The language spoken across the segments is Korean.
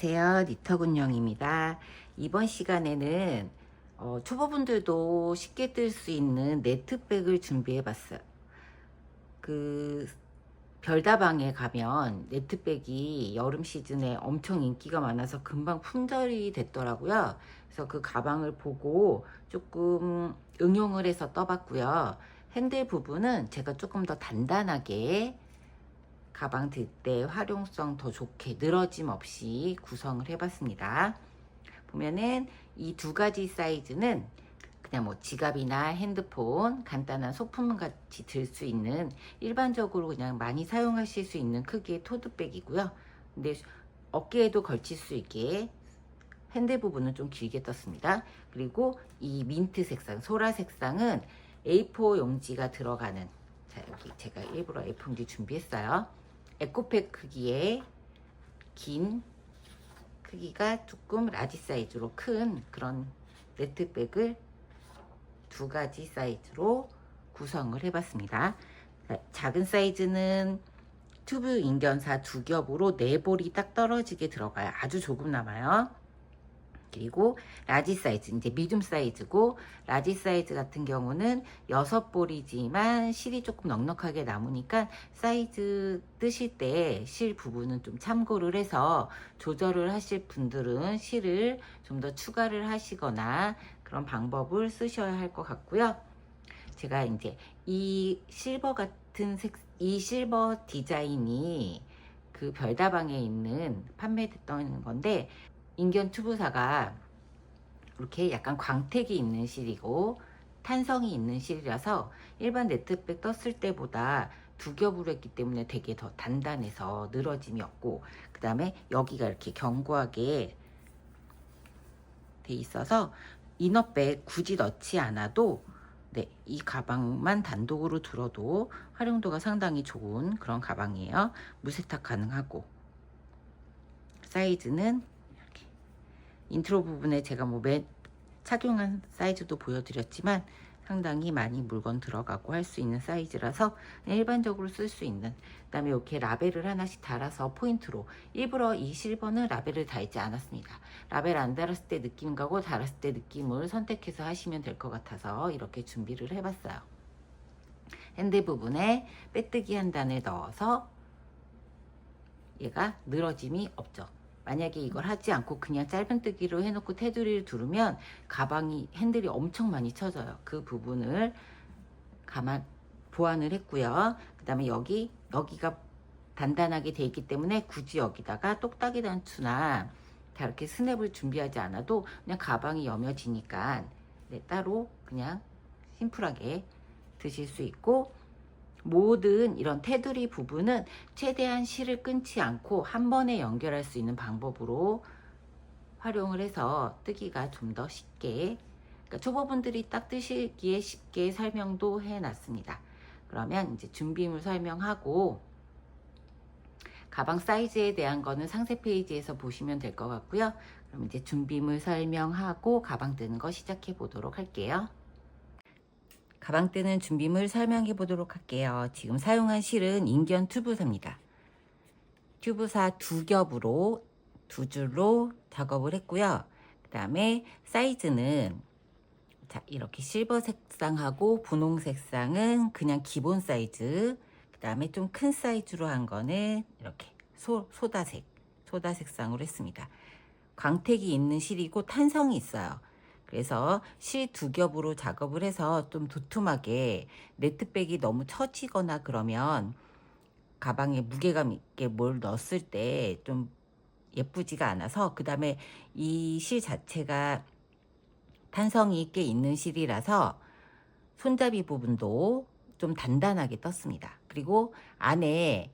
안녕하세요. 니터군영입니다. 이번 시간에는 초보분들도 쉽게 뜰 수 있는 네트백을 준비해 봤어요. 그 별다방에 가면 네트백이 여름 시즌에 엄청 인기가 많아서 금방 품절이 됐더라고요. 그래서 그 가방을 보고 조금 응용을 해서 떠봤고요. 핸들 부분은 제가 조금 더 단단하게 가방 들 때 활용성 더 좋게 늘어짐 없이 구성을 해봤습니다. 보면은 이 두 가지 사이즈는 그냥 뭐 지갑이나 핸드폰, 간단한 소품 같이 들 수 있는 일반적으로 그냥 많이 사용하실 수 있는 크기의 토드백이고요. 근데 어깨에도 걸칠 수 있게 핸들 부분은 좀 길게 떴습니다. 그리고 이 민트 색상, 소라 색상은 A4 용지가 들어가는, 자 여기 제가 일부러 A4 용지 준비했어요. 에코백 크기의 긴, 크기가 조금 라지 사이즈로 큰 그런 네트백을 두 가지 사이즈로 구성을 해봤습니다. 작은 사이즈는 튜브 인견사 두 겹으로 네 볼이 딱 떨어지게 들어가요. 아주 조금 남아요. 그리고 라지 사이즈, 이제 미디움 사이즈고, 라지 사이즈 같은 경우는 6볼이지만 실이 조금 넉넉하게 남으니까 사이즈 뜨실 때 실 부분은 좀 참고를 해서 조절을 하실 분들은 실을 좀 더 추가를 하시거나 그런 방법을 쓰셔야 할 것 같고요. 제가 이제 이 실버 같은 이 실버 디자인이 그 별다방에 있는 판매됐던 건데, 인견 튜브사가 이렇게 약간 광택이 있는 실이고 탄성이 있는 실이라서 일반 네트백 떴을 때보다 두 겹으로 했기 때문에 되게 더 단단해서 늘어짐이 없고, 그 다음에 여기가 이렇게 견고하게 돼 있어서 이너백 굳이 넣지 않아도 이 가방만 단독으로 들어도 활용도가 상당히 좋은 그런 가방이에요. 무세탁 가능하고, 사이즈는 인트로 부분에 제가 착용한 사이즈도 보여드렸지만 상당히 많이 물건 들어가고 할 수 있는 사이즈라서 일반적으로 쓸 수 있는, 그 다음에 이렇게 라벨을 하나씩 달아서 포인트로, 일부러 이 실버는 라벨을 달지 않았습니다. 라벨 안 달았을 때 느낌하고 달았을 때 느낌을 선택해서 하시면 될 것 같아서 이렇게 준비를 해봤어요. 핸들 부분에 빼뜨기 한 단을 넣어서 얘가 늘어짐이 없죠. 만약에 이걸 하지 않고 그냥 짧은뜨기로 해놓고 테두리를 두르면 가방이 핸들이 엄청 많이 쳐져요. 그 부분을 보완을 했고요. 그 다음에 여기가 단단하게 돼 있기 때문에 굳이 여기다가 똑딱이 단추나 다 이렇게 스냅을 준비하지 않아도 그냥 가방이 여며지니까 따로 그냥 심플하게 드실 수 있고, 모든 이런 테두리 부분은 최대한 실을 끊지 않고 한 번에 연결할 수 있는 방법으로 활용을 해서 뜨기가 좀 더 쉽게, 그러니까 초보분들이 딱 뜨시기에 쉽게 설명도 해놨습니다. 그러면 이제 준비물 설명하고 가방 사이즈에 대한 거는 상세 페이지에서 보시면 될 것 같고요. 그럼 이제 준비물 설명하고 가방 뜨는 거 시작해 보도록 할게요. 가방 뜨는 준비물 설명해 보도록 할게요. 지금 사용한 실은 인견 튜브사입니다. 튜브사 두 겹으로 두 줄로 작업을 했고요. 그 다음에 사이즈는 이렇게 실버 색상하고 분홍 색상은 그냥 기본 사이즈, 그 다음에 좀 큰 사이즈로 한 거는 이렇게 소다 색상으로 했습니다. 광택이 있는 실이고 탄성이 있어요. 그래서 실 두 겹으로 작업을 해서 좀 두툼하게, 네트백이 너무 처지거나 그러면 가방에 무게감 있게 뭘 넣었을 때 좀 예쁘지가 않아서, 그 다음에 이 실 자체가 탄성이 있게 있는 실이라서 손잡이 부분도 좀 단단하게 떴습니다. 그리고 안에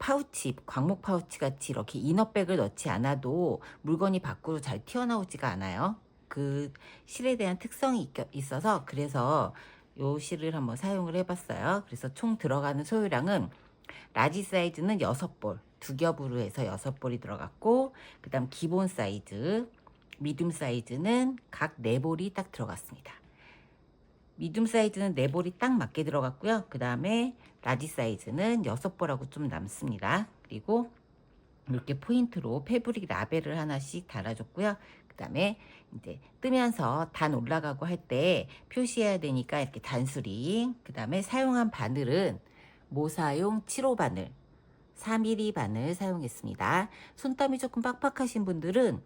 파우치, 광목 파우치 같이 이렇게 이너백을 넣지 않아도 물건이 밖으로 잘 튀어나오지가 않아요. 그 실에 대한 특성이 있어서, 그래서 요 실을 한번 사용을 해봤어요. 그래서 총 들어가는 소요량은 라지 사이즈는 6볼, 두 겹으로 해서 6볼이 들어갔고, 그 다음 기본 사이즈, 미디움 사이즈는 각 4볼이 딱 들어갔습니다. 미디움 사이즈는 4볼이 딱 맞게 들어갔고요. 그 다음에 라지 사이즈는 6볼하고 좀 남습니다. 그리고 이렇게 포인트로 패브릭 라벨을 하나씩 달아줬고요. 그 다음에 이제 뜨면서 단 올라가고 할 때 표시해야 되니까 이렇게 단수링, 그 다음에 사용한 바늘은 모사용 7호 바늘, 4mm 바늘 사용했습니다. 손땀이 조금 빡빡하신 분들은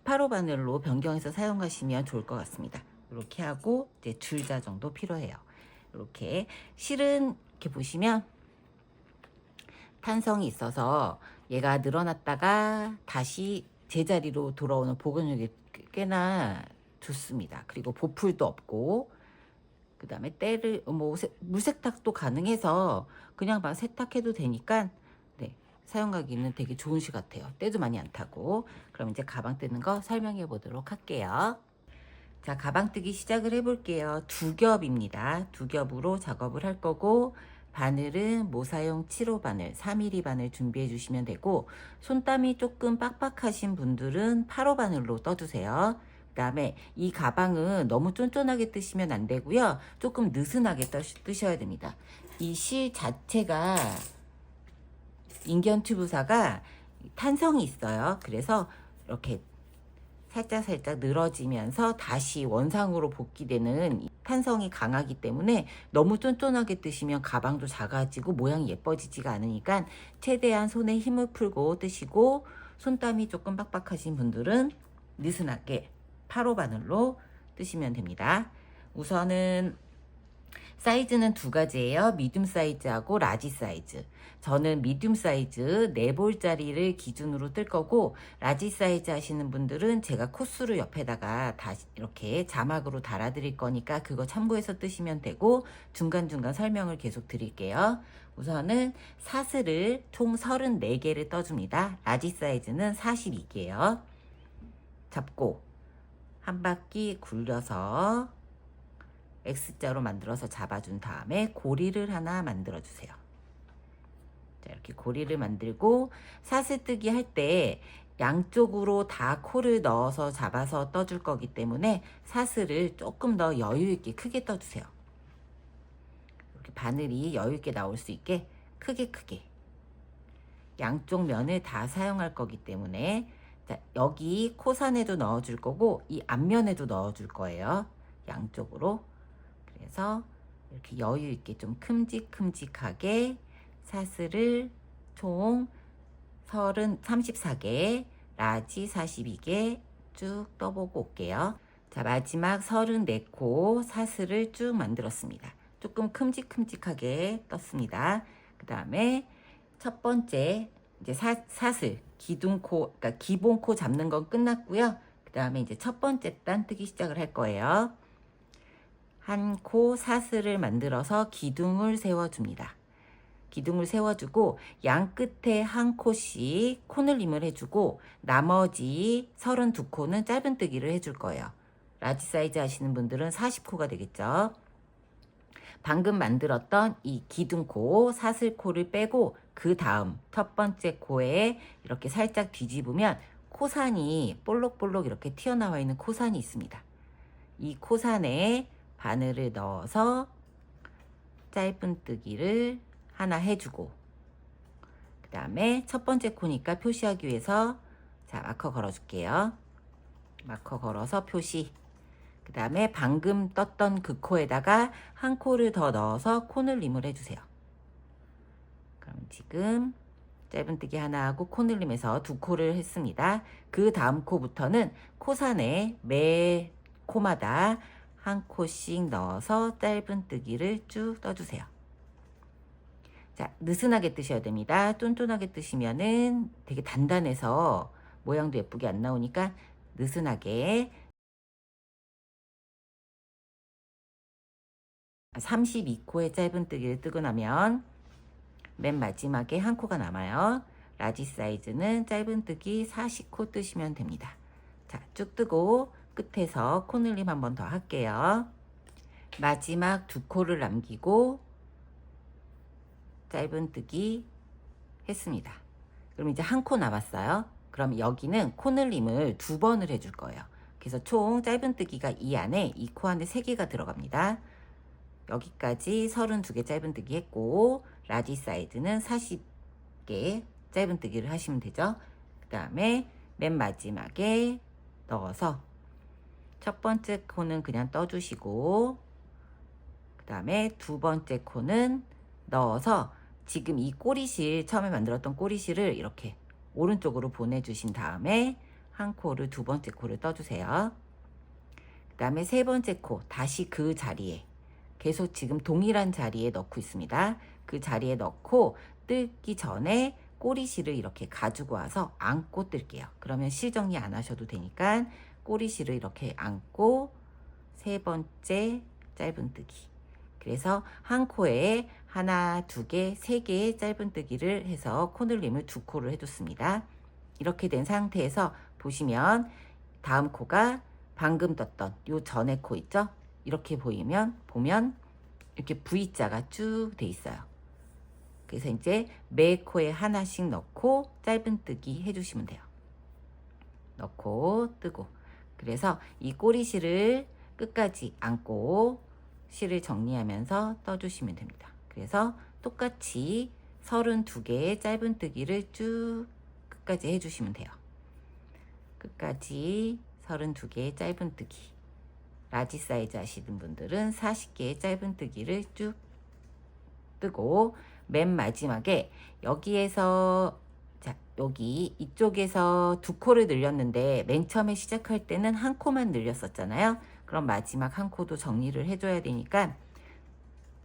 8호 바늘로 변경해서 사용하시면 좋을 것 같습니다. 이렇게 하고 이제 줄자 정도 필요해요. 이렇게 실은 이렇게 보시면 탄성이 있어서 얘가 늘어났다가 다시 제자리로 돌아오는 복원력이 꽤나 좋습니다. 그리고 보풀도 없고, 그 다음에 때를 물세탁도 가능해서 그냥 막 세탁해도 되니까 네, 사용하기는 되게 좋은 시 같아요. 때도 많이 안 타고. 그럼 이제 가방 뜨는 거 설명해 보도록 할게요. 자, 가방 뜨기 시작을 해볼게요. 두 겹입니다. 두 겹으로 작업을 할 거고, 바늘은 모사용 7호 바늘, 4mm 바늘 준비해 주시면 되고, 손땀이 조금 빡빡하신 분들은 8호 바늘로 떠주세요. 그 다음에 이 가방은 너무 쫀쫀하게 뜨시면 안 되고요. 조금 느슨하게 뜨셔야 됩니다. 이 실 자체가 인견 튜브사가 탄성이 있어요. 그래서 이렇게 살짝 늘어지면서 다시 원상으로 복귀되는 탄성이 강하기 때문에 너무 쫀쫀하게 뜨시면 가방도 작아지고 모양이 예뻐지지가 않으니까 최대한 손에 힘을 풀고 뜨시고, 손땀이 조금 빡빡하신 분들은 느슨하게 8호 바늘로 뜨시면 됩니다. 우선은 사이즈는 두 가지예요. 미디움 사이즈하고 라지 사이즈. 저는 미디움 사이즈 4볼짜리를 기준으로 뜰 거고, 라지 사이즈 하시는 분들은 제가 코스로 옆에다가 다시 이렇게 자막으로 달아 드릴 거니까 그거 참고해서 뜨시면 되고, 중간중간 설명을 계속 드릴게요. 우선은 사슬을 총 34개를 떠줍니다. 라지 사이즈는 42개예요. 잡고 한 바퀴 굴려서 X자로 만들어서 잡아준 다음에 고리를 하나 만들어 주세요. 자, 이렇게 고리를 만들고 사슬뜨기 할 때 양쪽으로 다 코를 넣어서 잡아서 떠줄 거기 때문에 사슬을 조금 더 여유 있게 크게 떠주세요. 이렇게 바늘이 여유 있게 나올 수 있게 크게 양쪽 면을 다 사용할 거기 때문에, 자, 여기 코산에도 넣어줄 거고 이 앞면에도 넣어줄 거예요. 양쪽으로. 그래서 이렇게 여유 있게 좀 큼직큼직하게 사슬을 총 34개, 라지 42개 쭉 떠보고 올게요. 자, 마지막 34코 사슬을 쭉 만들었습니다. 조금 큼직큼직하게 떴습니다. 그 다음에 첫 번째 이제 사슬 기둥코, 그러니까 기본코 잡는 건 끝났고요. 그 다음에 이제 첫 번째 단 뜨기 시작을 할 거예요. 한 코 사슬을 만들어서 기둥을 세워줍니다. 기둥을 세워주고 양 끝에 한 코씩 코늘림을 해주고, 나머지 32코는 짧은뜨기를 해줄 거예요. 라지 사이즈 하시는 분들은 40코가 되겠죠. 방금 만들었던 이 기둥코, 사슬코를 빼고 그 다음 첫 번째 코에 이렇게 살짝 뒤집으면 코산이 볼록볼록 이렇게 튀어나와 있는 코산이 있습니다. 이 코산에 바늘을 넣어서 짧은뜨기를 하나 해주고, 그 다음에 첫 번째 코니까 표시하기 위해서 자, 마커 걸어줄게요. 마커 걸어서 표시. 그 다음에 방금 떴던 그 코에다가 한 코를 더 넣어서 코늘림을 해주세요. 그럼 지금 짧은뜨기 하나 하고 코늘림에서 2코를 했습니다. 그 다음 코부터는 코산에 매 코마다 한 코씩 넣어서 짧은뜨기를 쭉 떠주세요. 자, 느슨하게 뜨셔야 됩니다. 쫀쫀하게 뜨시면은 되게 단단해서 모양도 예쁘게 안 나오니까 느슨하게. 32코의 짧은뜨기를 뜨고 나면 맨 마지막에 한 코가 남아요. 라지 사이즈는 짧은뜨기 40코 뜨시면 됩니다. 자, 쭉 뜨고 끝에서 코늘림 한 번 더 할게요. 마지막 2코를 남기고 짧은뜨기 했습니다. 그럼 이제 한 코 남았어요. 그럼 여기는 코늘림을 2번을 해줄 거예요. 그래서 총 짧은뜨기가 이 안에, 이 코 안에 3개가 들어갑니다. 여기까지 32개 짧은뜨기 했고, 라지 사이즈는 40개 짧은뜨기를 하시면 되죠. 그 다음에 맨 마지막에 넣어서 첫 번째 코는 그냥 떠주시고, 그 다음에 두 번째 코는 넣어서 지금 이 꼬리실, 처음에 만들었던 꼬리실을 이렇게 오른쪽으로 보내주신 다음에 한 코를, 두 번째 코를 떠주세요. 그 다음에 세 번째 코 다시 그 자리에, 계속 지금 동일한 자리에 넣고 있습니다. 그 자리에 넣고 뜰기 전에 꼬리실을 이렇게 가지고 와서 안고 뜰게요. 그러면 실 정리 안 하셔도 되니까 꼬리실을 이렇게 안고 세 번째 짧은뜨기. 그래서 한 코에 하나, 두 개, 세 개의 짧은뜨기를 해서 코늘림을 두 코를 해줬습니다. 이렇게 된 상태에서 보시면 다음 코가 방금 떴던 요 전에 코 있죠? 이렇게 보면 이렇게 V자가 쭉 돼 있어요. 그래서 이제 매 코에 하나씩 넣고 짧은뜨기 해주시면 돼요. 넣고 뜨고. 그래서 이 꼬리실을 끝까지 안고 실을 정리하면서 떠주시면 됩니다. 그래서 똑같이 32개의 짧은뜨기를 쭉 끝까지 해주시면 돼요. 끝까지 32개의 짧은뜨기. 라지 사이즈 하시는 분들은 40개의 짧은뜨기를 쭉 뜨고, 맨 마지막에 여기에서, 자, 여기 이쪽에서 두 코를 늘렸는데 맨 처음에 시작할 때는 한 코만 늘렸었잖아요. 그럼 마지막 한 코도 정리를 해줘야 되니까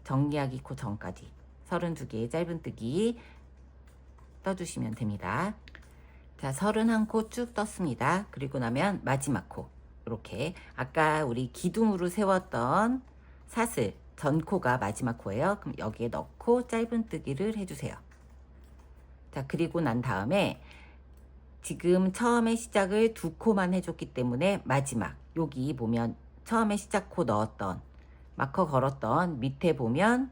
정리하기 코 전까지 32개의 짧은뜨기 떠주시면 됩니다. 자, 31코 쭉 떴습니다. 그리고 나면 마지막 코, 이렇게 아까 우리 기둥으로 세웠던 사슬 전코가 마지막 코예요. 그럼 여기에 넣고 짧은뜨기를 해주세요. 자, 그리고 난 다음에 지금 처음에 시작을 두 코만 해줬기 때문에 마지막 여기 보면 처음에 시작 코 넣었던 마커 걸었던 밑에 보면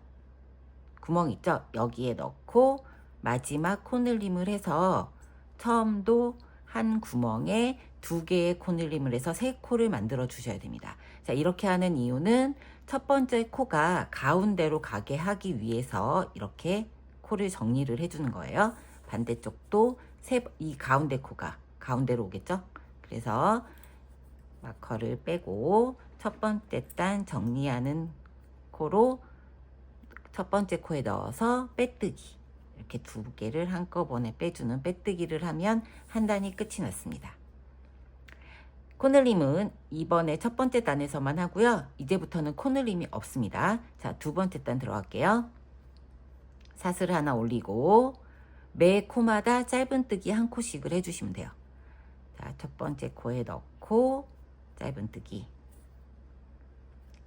구멍 있죠? 여기에 넣고 마지막 코늘림을 해서 처음도 한 구멍에 두 개의 코늘림을 해서 세 코를 만들어 주셔야 됩니다. 자, 이렇게 하는 이유는 첫 번째 코가 가운데로 가게 하기 위해서 이렇게 코를 정리를 해주는 거예요. 반대쪽도 이 가운데 코가 가운데로 오겠죠? 그래서 마커를 빼고 첫 번째 단 정리하는 코로 첫 번째 코에 넣어서 빼뜨기, 이렇게 두 개를 한꺼번에 빼주는 빼뜨기를 하면 한 단이 끝이 났습니다. 코늘림은 이번에 첫 번째 단에서만 하고요. 이제부터는 코늘림이 없습니다. 자, 두 번째 단 들어갈게요. 사슬 하나 올리고 매 코마다 짧은뜨기 한 코씩을 해주시면 돼요. 자, 첫 번째 코에 넣고 짧은뜨기.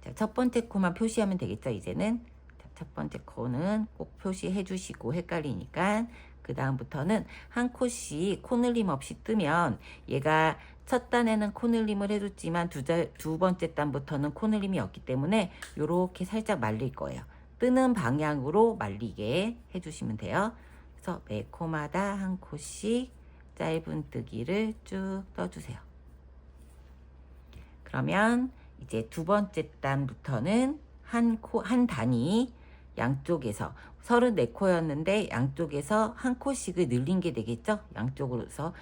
자, 첫 번째 코만 표시하면 되겠죠, 이제는. 자, 첫 번째 코는 꼭 표시해 주시고 헷갈리니까 그 다음부터는 한 코씩 코늘림 없이 뜨면 얘가 첫 단에는 코늘림을 해줬지만 두 번째 단부터는 코늘림이 없기 때문에 이렇게 살짝 말릴 거예요. 뜨는 방향으로 말리게 해주시면 돼요. 그래서 매 코마다 한 코씩 짧은뜨기를 쭉 떠주세요. 그러면 이제 두 번째 단부터는 한 단이 양쪽에서 34코였는데 양쪽에서 한 코씩을 늘린 게 되겠죠? 양쪽으로서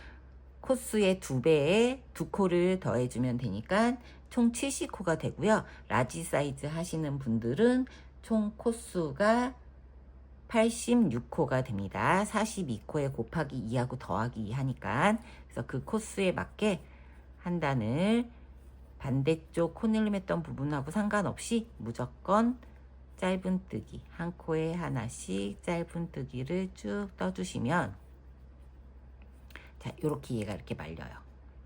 코수의 2배에 2코를 더해주면 되니까 총 70코가 되고요. 라지 사이즈 하시는 분들은 총 코수가 86코가 됩니다. 42코에 곱하기 2하고 더하기 2 하니까. 그래서 그 코수에 맞게 한 단을 반대쪽 코늘림 했던 부분하고 상관없이 무조건 짧은뜨기, 한 코에 하나씩 짧은뜨기를 쭉 떠주시면, 자, 요렇게 얘가 이렇게 말려요.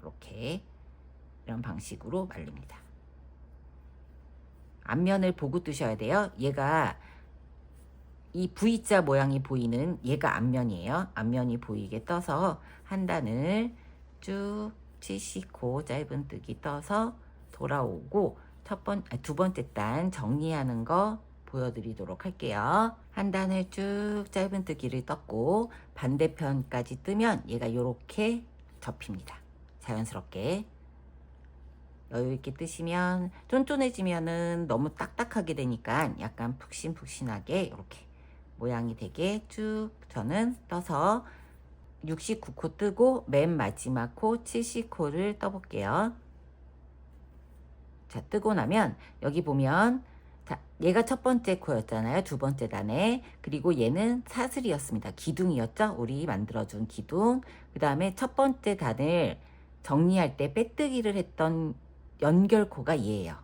이렇게 이런 방식으로 말립니다. 앞면을 보고 뜨셔야 돼요. 얘가 이 V자 모양이 보이는 얘가 앞면이에요. 앞면이 보이게 떠서 한 단을 쭉 70코 짧은뜨기 떠서 돌아오고 두 번째 단 정리하는 거 보여드리도록 할게요. 한 단을 쭉 짧은뜨기를 떴고 반대편까지 뜨면 얘가 이렇게 접힙니다. 자연스럽게 여유있게 뜨시면, 쫀쫀해지면은 너무 딱딱하게 되니까 약간 푹신푹신하게 이렇게 모양이 되게 쭉 저는 떠서 69코 뜨고 맨 마지막 코 70코를 떠볼게요. 자, 뜨고 나면 여기 보면 자, 얘가 첫 번째 코였잖아요. 두 번째 단에. 그리고 얘는 사슬이었습니다. 기둥이었죠. 우리 만들어준 기둥. 그 다음에 첫 번째 단을 정리할 때 빼뜨기를 했던 연결코가 얘예요.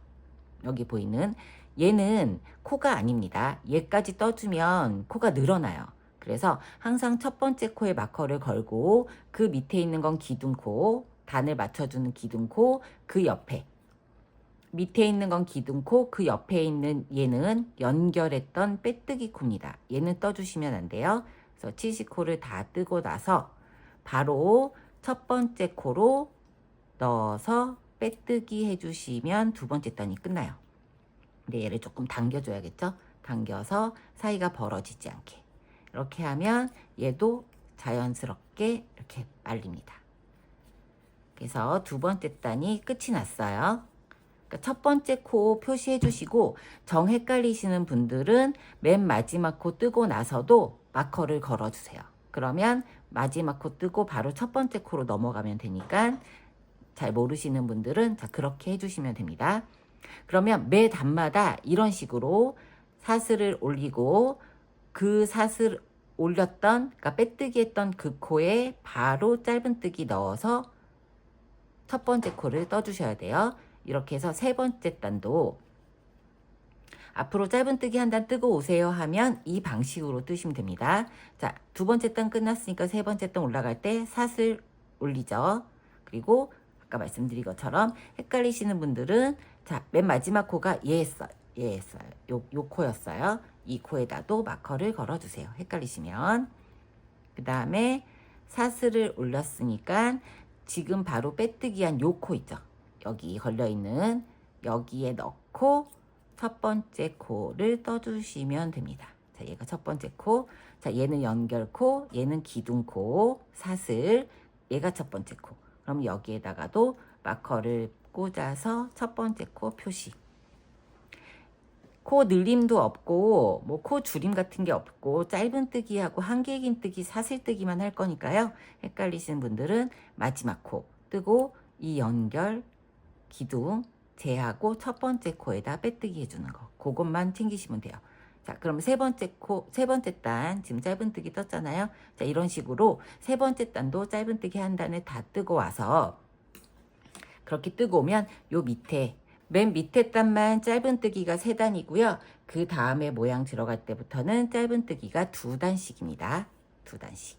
여기 보이는 얘는 코가 아닙니다. 얘까지 떠주면 코가 늘어나요. 그래서 항상 첫 번째 코에 마커를 걸고 그 밑에 있는 건 기둥코, 단을 맞춰주는 기둥코, 그 옆에 밑에 있는 건 기둥코, 그 옆에 있는 얘는 연결했던 빼뜨기 코입니다. 얘는 떠주시면 안 돼요. 그래서 70코를 다 뜨고 나서 바로 첫 번째 코로 넣어서 빼뜨기 해주시면 두 번째 단이 끝나요. 근데 얘를 조금 당겨줘야겠죠? 당겨서 사이가 벌어지지 않게. 이렇게 하면 얘도 자연스럽게 이렇게 말립니다. 그래서 두 번째 단이 끝이 났어요. 그러니까 첫 번째 코 표시해 주시고 정 헷갈리시는 분들은 맨 마지막 코 뜨고 나서도 마커를 걸어주세요. 그러면 마지막 코 뜨고 바로 첫 번째 코로 넘어가면 되니까 잘 모르시는 분들은 자 그렇게 해주시면 됩니다. 그러면 매 단마다 이런 식으로 사슬을 올리고 그 사슬 올렸던 그러니까 빼뜨기 했던 그 코에 바로 짧은뜨기 넣어서 첫 번째 코를 떠주셔야 돼요. 이렇게 해서 세 번째 단도 앞으로 짧은뜨기 한 단 뜨고 오세요 하면 이 방식으로 뜨시면 됩니다. 자, 두 번째 단 끝났으니까 세 번째 단 올라갈 때 사슬 올리죠. 그리고 아까 말씀드린 것처럼 헷갈리시는 분들은 자, 맨 마지막 코가 얘였어요. 요 코였어요. 이 코에다도 마커를 걸어주세요. 헷갈리시면. 그 다음에 사슬을 올렸으니까 지금 바로 빼뜨기한 요 코 있죠. 여기 걸려있는 여기에 넣고 첫 번째 코를 떠주시면 됩니다. 자, 얘가 첫 번째 코. 자, 얘는 연결코, 얘는 기둥코, 사슬, 얘가 첫 번째 코. 그럼 여기에다가도 마커를 꽂아서 첫 번째 코 표시. 코 늘림도 없고 뭐 코 줄임 같은 게 없고 짧은뜨기하고 한길긴뜨기, 사슬뜨기만 할 거니까요. 헷갈리시는 분들은 마지막 코 뜨고 이 연결, 기둥 제하고 첫 번째 코에다 빼뜨기 해주는 거. 그것만 챙기시면 돼요. 자, 그럼 세 번째 코, 세 번째 단 지금 짧은뜨기 떴잖아요. 자, 이런 식으로 세 번째 단도 짧은뜨기 한 단을 다 뜨고 와서 그렇게 뜨고 오면 요 밑에 맨 밑에 단만 짧은뜨기가 3단이고요. 그 다음에 모양 들어갈 때부터는 짧은뜨기가 2단씩입니다. 2단씩.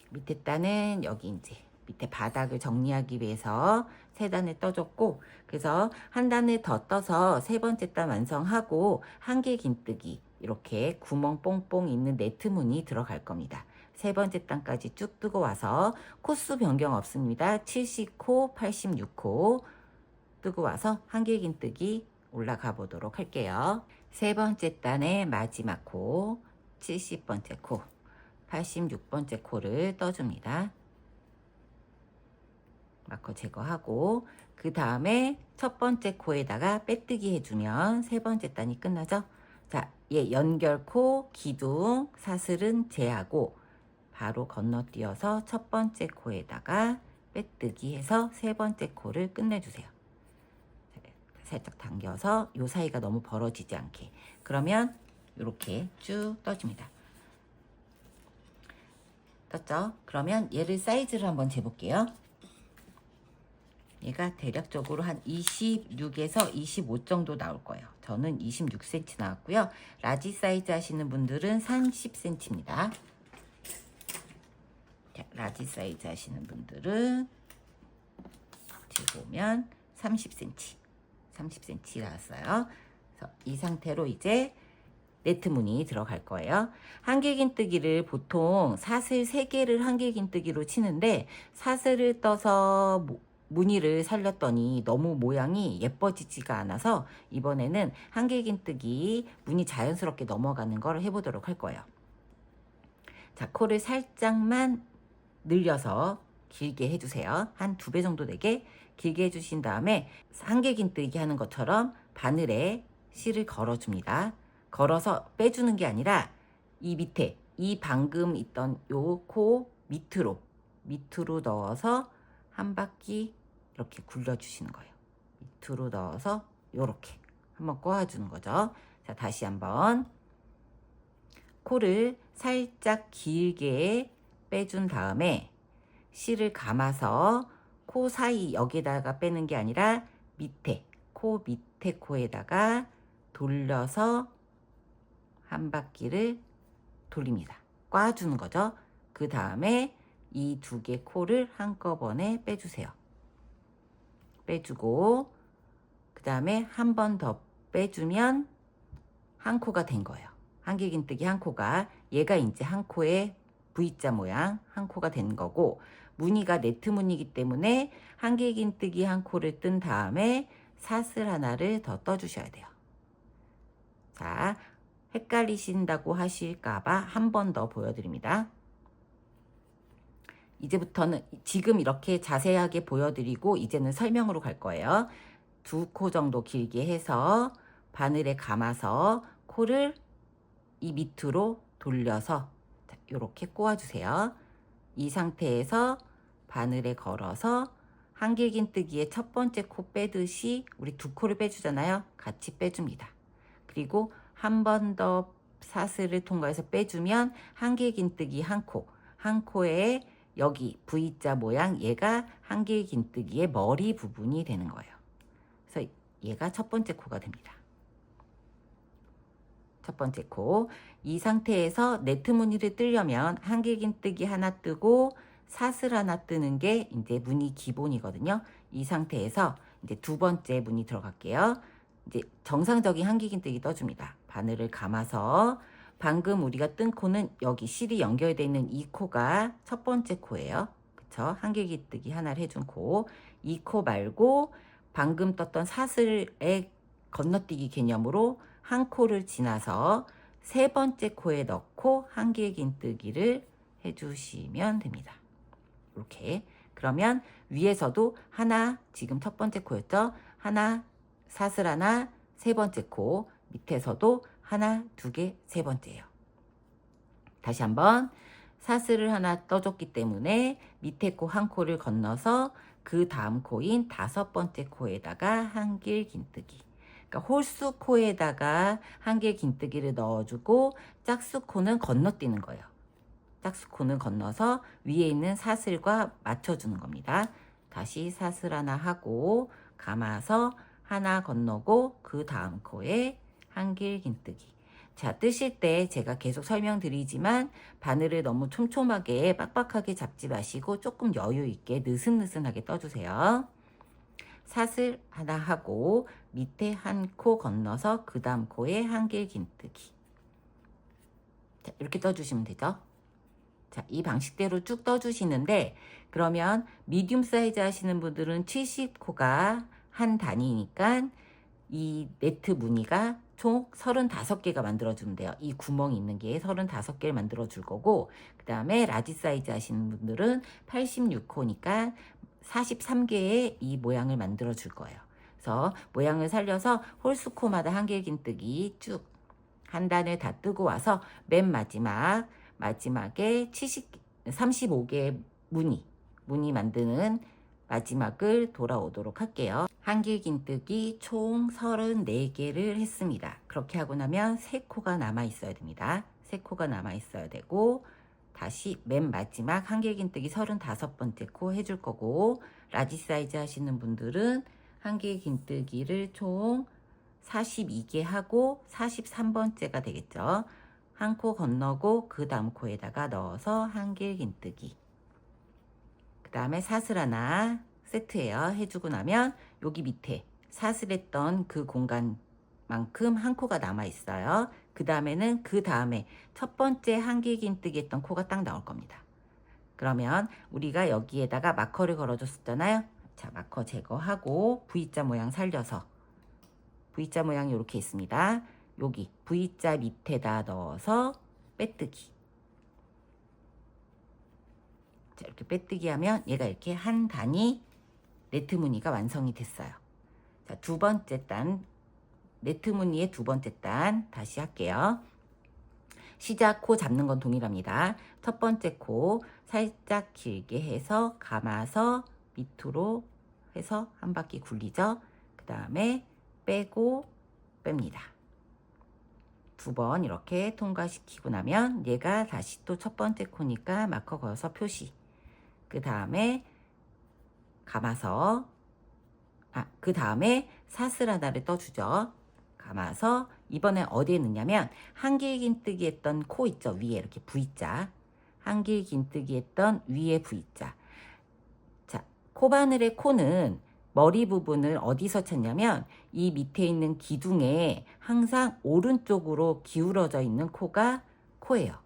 밑에 단은 여기 이제 밑에 바닥을 정리하기 위해서 3단을 떠줬고 그래서 한 단을 더 떠서 세 번째 단 완성하고 한길긴뜨기 이렇게 구멍 뽕뽕 있는 네트 무늬 들어갈 겁니다. 세 번째 단까지 쭉 뜨고 와서 코수 변경 없습니다. 70코, 86코 뜨고 와서 한길긴뜨기 올라가 보도록 할게요. 세 번째 단의 마지막 코, 70번째 코, 86번째 코를 떠줍니다. 마커 제거하고 그 다음에 첫 번째 코에다가 빼뜨기 해주면 세 번째 단이 끝나죠. 자, 얘 연결코, 기둥, 사슬은 제하고 바로 건너뛰어서 첫 번째 코에다가 빼뜨기 해서 세 번째 코를 끝내주세요. 살짝 당겨서 요 사이가 너무 벌어지지 않게. 그러면 이렇게 쭉 떠줍니다. 떴죠? 그러면 얘를 사이즈를 한번 재볼게요. 얘가 대략적으로 한 26에서 25 정도 나올 거예요. 저는 26cm 나왔고요. 라지 사이즈 하시는 분들은 30cm입니다. 자, 라지 사이즈 하시는 분들은 보면 30cm. 30cm 나왔어요. 그래서 이 상태로 이제 네트 무늬 들어갈 거예요. 한길긴뜨기를 보통 사슬 3개를 한길긴뜨기로 치는데 사슬을 떠서 무늬를 살렸더니 너무 모양이 예뻐지지가 않아서 이번에는 한길긴뜨기 무늬 자연스럽게 넘어가는 걸 해보도록 할 거예요. 자, 코를 살짝만 늘려서 길게 해주세요. 한 2배 정도 되게 길게 해주신 다음에 한길긴뜨기 하는 것처럼 바늘에 실을 걸어줍니다. 걸어서 빼주는 게 아니라 이 밑에 이 방금 있던 요 코 밑으로 넣어서 한 바퀴 이렇게 굴려주시는 거예요. 밑으로 넣어서 이렇게 한번 꼬아주는 거죠. 자, 다시 한번 코를 살짝 길게 빼준 다음에 실을 감아서 코 사이 여기다가 빼는 게 아니라 코 밑에 코에다가 돌려서 한 바퀴를 돌립니다. 꽈주는 거죠. 그 다음에 이 두 개 코를 한꺼번에 빼주세요. 빼주고 그 다음에 한 번 더 빼주면 한 코가 된 거예요. 한길긴뜨기 한 코가, 얘가 이제 한 코의 V자 모양 한 코가 된 거고, 무늬가 네트 무늬이기 때문에 한길긴뜨기 한 코를 뜬 다음에 사슬 하나를 더 떠주셔야 돼요. 자, 헷갈리신다고 하실까봐 한 번 더 보여드립니다. 이제부터는 지금 이렇게 자세하게 보여드리고 이제는 설명으로 갈 거예요. 두 코 정도 길게 해서 바늘에 감아서 코를 이 밑으로 돌려서 이렇게 꼬아주세요. 이 상태에서 바늘에 걸어서 한길긴뜨기의 첫 번째 코 빼듯이 우리 두 코를 빼주잖아요. 같이 빼줍니다. 그리고 한 번 더 사슬을 통과해서 빼주면 한길긴뜨기 한 코에 여기 V자 모양, 얘가 한길긴뜨기의 머리 부분이 되는 거예요. 그래서 얘가 첫 번째 코가 됩니다. 첫 번째 코. 이 상태에서 네트 무늬를 뜨려면 한길긴뜨기 하나 뜨고 사슬 하나 뜨는 게 이제 무늬 기본이거든요. 이 상태에서 이제 두 번째 무늬 들어갈게요. 이제 정상적인 한길긴뜨기 떠줍니다. 바늘을 감아서 방금 우리가 뜬 코는 여기 실이 연결되어 있는 이 코가 첫 번째 코예요. 그쵸? 한길긴뜨기 하나를 해준 코. 이 코 말고 방금 떴던 사슬의 건너뛰기 개념으로 한 코를 지나서 세 번째 코에 넣고 한길긴뜨기를 해주시면 됩니다. 이렇게. 그러면 위에서도 하나, 지금 첫 번째 코였죠? 하나, 사슬 하나, 세 번째 코. 밑에서도 하나, 두 개, 세 번째예요. 다시 한번 사슬을 하나 떠줬기 때문에 밑에 코 한 코를 건너서 그 다음 코인 다섯 번째 코에다가 한길긴뜨기. 그러니까 홀수 코에다가 한길긴뜨기를 넣어주고 짝수 코는 건너뛰는 거예요. 짝수 코는 건너서 위에 있는 사슬과 맞춰주는 겁니다. 다시 사슬 하나 하고 감아서 하나 건너고 그 다음 코에 한길긴뜨기. 자, 뜨실 때 제가 계속 설명드리지만 바늘을 너무 촘촘하게 빡빡하게 잡지 마시고 조금 여유 있게 느슨느슨하게 떠주세요. 사슬 하나 하고 밑에 한 코 건너서 그 다음 코에 한길긴뜨기. 자, 이렇게 떠주시면 되죠. 자, 이 방식대로 쭉 떠주시는데, 그러면 미디움 사이즈 하시는 분들은 70코가 한 단위니까 이 네트 무늬가 총 35개가 만들어주면 돼요. 이 구멍이 있는 게 35개를 만들어 줄 거고, 그 다음에 라지 사이즈 하시는 분들은 86코니까 43개의 이 모양을 만들어 줄 거예요. 그래서 모양을 살려서 홀수코마다 한길긴뜨기 쭉 한 단을 다 뜨고 와서 맨 마지막에 35개의 무늬 만드는 마지막을 돌아오도록 할게요. 한길긴뜨기 총 34개를 했습니다. 그렇게 하고 나면 3코가 남아 있어야 됩니다. 3코가 남아 있어야 되고, 다시 맨 마지막 한길긴뜨기 35번째 코 해줄 거고, 라지 사이즈 하시는 분들은 한길긴뜨기를 총 42개 하고 43번째가 되겠죠. 한 코 건너고 그 다음 코에다가 넣어서 한길긴뜨기. 그 다음에 사슬 하나 세트예요. 해주고 나면 여기 밑에 사슬했던 그 공간만큼 한 코가 남아 있어요. 그 다음에는 그 다음에 첫 번째 한길긴뜨기 했던 코가 딱 나올 겁니다. 그러면 우리가 여기에다가 마커를 걸어줬었잖아요. 자, 마커 제거하고 V자 모양 살려서, V자 모양이 이렇게 있습니다. 여기 V자 밑에다 넣어서 빼뜨기. 자, 이렇게 빼뜨기 하면 얘가 이렇게 한 단이 네트 무늬가 완성이 됐어요. 자, 두 번째 단, 네트 무늬의 두 번째 단 다시 할게요. 시작 코 잡는 건 동일합니다. 첫 번째 코 살짝 길게 해서 감아서 밑으로 해서 한 바퀴 굴리죠. 그 다음에 빼고 뺍니다. 두 번 이렇게 통과시키고 나면 얘가 다시 또 첫 번째 코니까 마커 그어서 표시. 그 다음에 감아서 그 다음에 사슬 하나를 떠주죠. 감아서 이번엔 어디에 넣냐면 한길긴뜨기 했던 코 있죠. 위에 이렇게 V자. 한길긴뜨기 했던 위에 V자. 자, 코바늘의 코는 머리 부분을 어디서 찾냐면 이 밑에 있는 기둥에 항상 오른쪽으로 기울어져 있는 코가 코예요.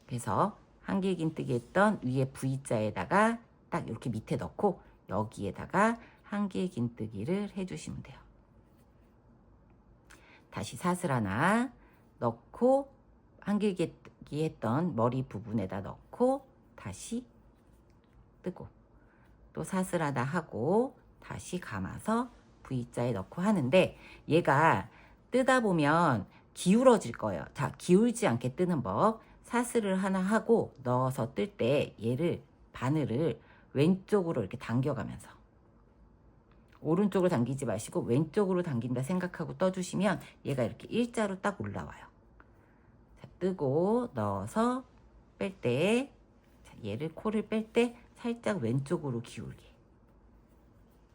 그래서 한길긴뜨기 했던 위에 V자에다가 딱 이렇게 밑에 넣고 여기에다가 한길긴뜨기를 해주시면 돼요. 다시 사슬 하나 넣고 한길긴뜨기 했던 머리 부분에다 넣고 다시 뜨고 또 사슬 하나 하고 다시 감아서 V자에 넣고 하는데 얘가 뜨다 보면 기울어질 거예요. 자, 기울지 않게 뜨는 법. 사슬을 하나 하고 넣어서 뜰 때 얘를 바늘을 왼쪽으로 이렇게 당겨가면서 오른쪽으로 당기지 마시고 왼쪽으로 당긴다 생각하고 떠주시면 얘가 이렇게 일자로 딱 올라와요. 자, 뜨고 넣어서 뺄 때 얘를 코를 뺄 때 살짝 왼쪽으로 기울게.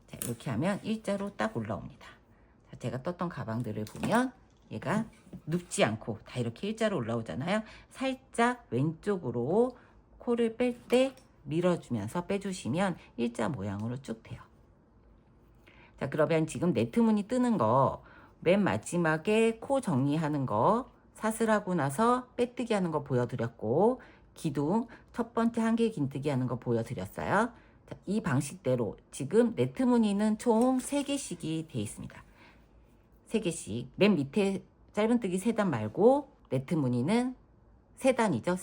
자, 이렇게 하면 일자로 딱 올라옵니다. 자, 제가 떴던 가방들을 보면 얘가 눕지 않고 다 이렇게 일자로 올라오잖아요. 살짝 왼쪽으로 코를 뺄 때 밀어주면서 빼주시면 일자 모양으로 쭉 돼요. 자, 그러면 지금 네트무늬 뜨는 거 맨 마지막에 코 정리하는 거 사슬하고 나서 빼뜨기 하는 거 보여드렸고 기둥 첫 번째 한길긴뜨기 하는 거 보여드렸어요. 자, 이 방식대로 지금 네트무늬는 총 3개씩이 되어 있습니다. 3개씩. 맨 밑에 짧은뜨기 3단 말고 네트무늬는 3단이죠.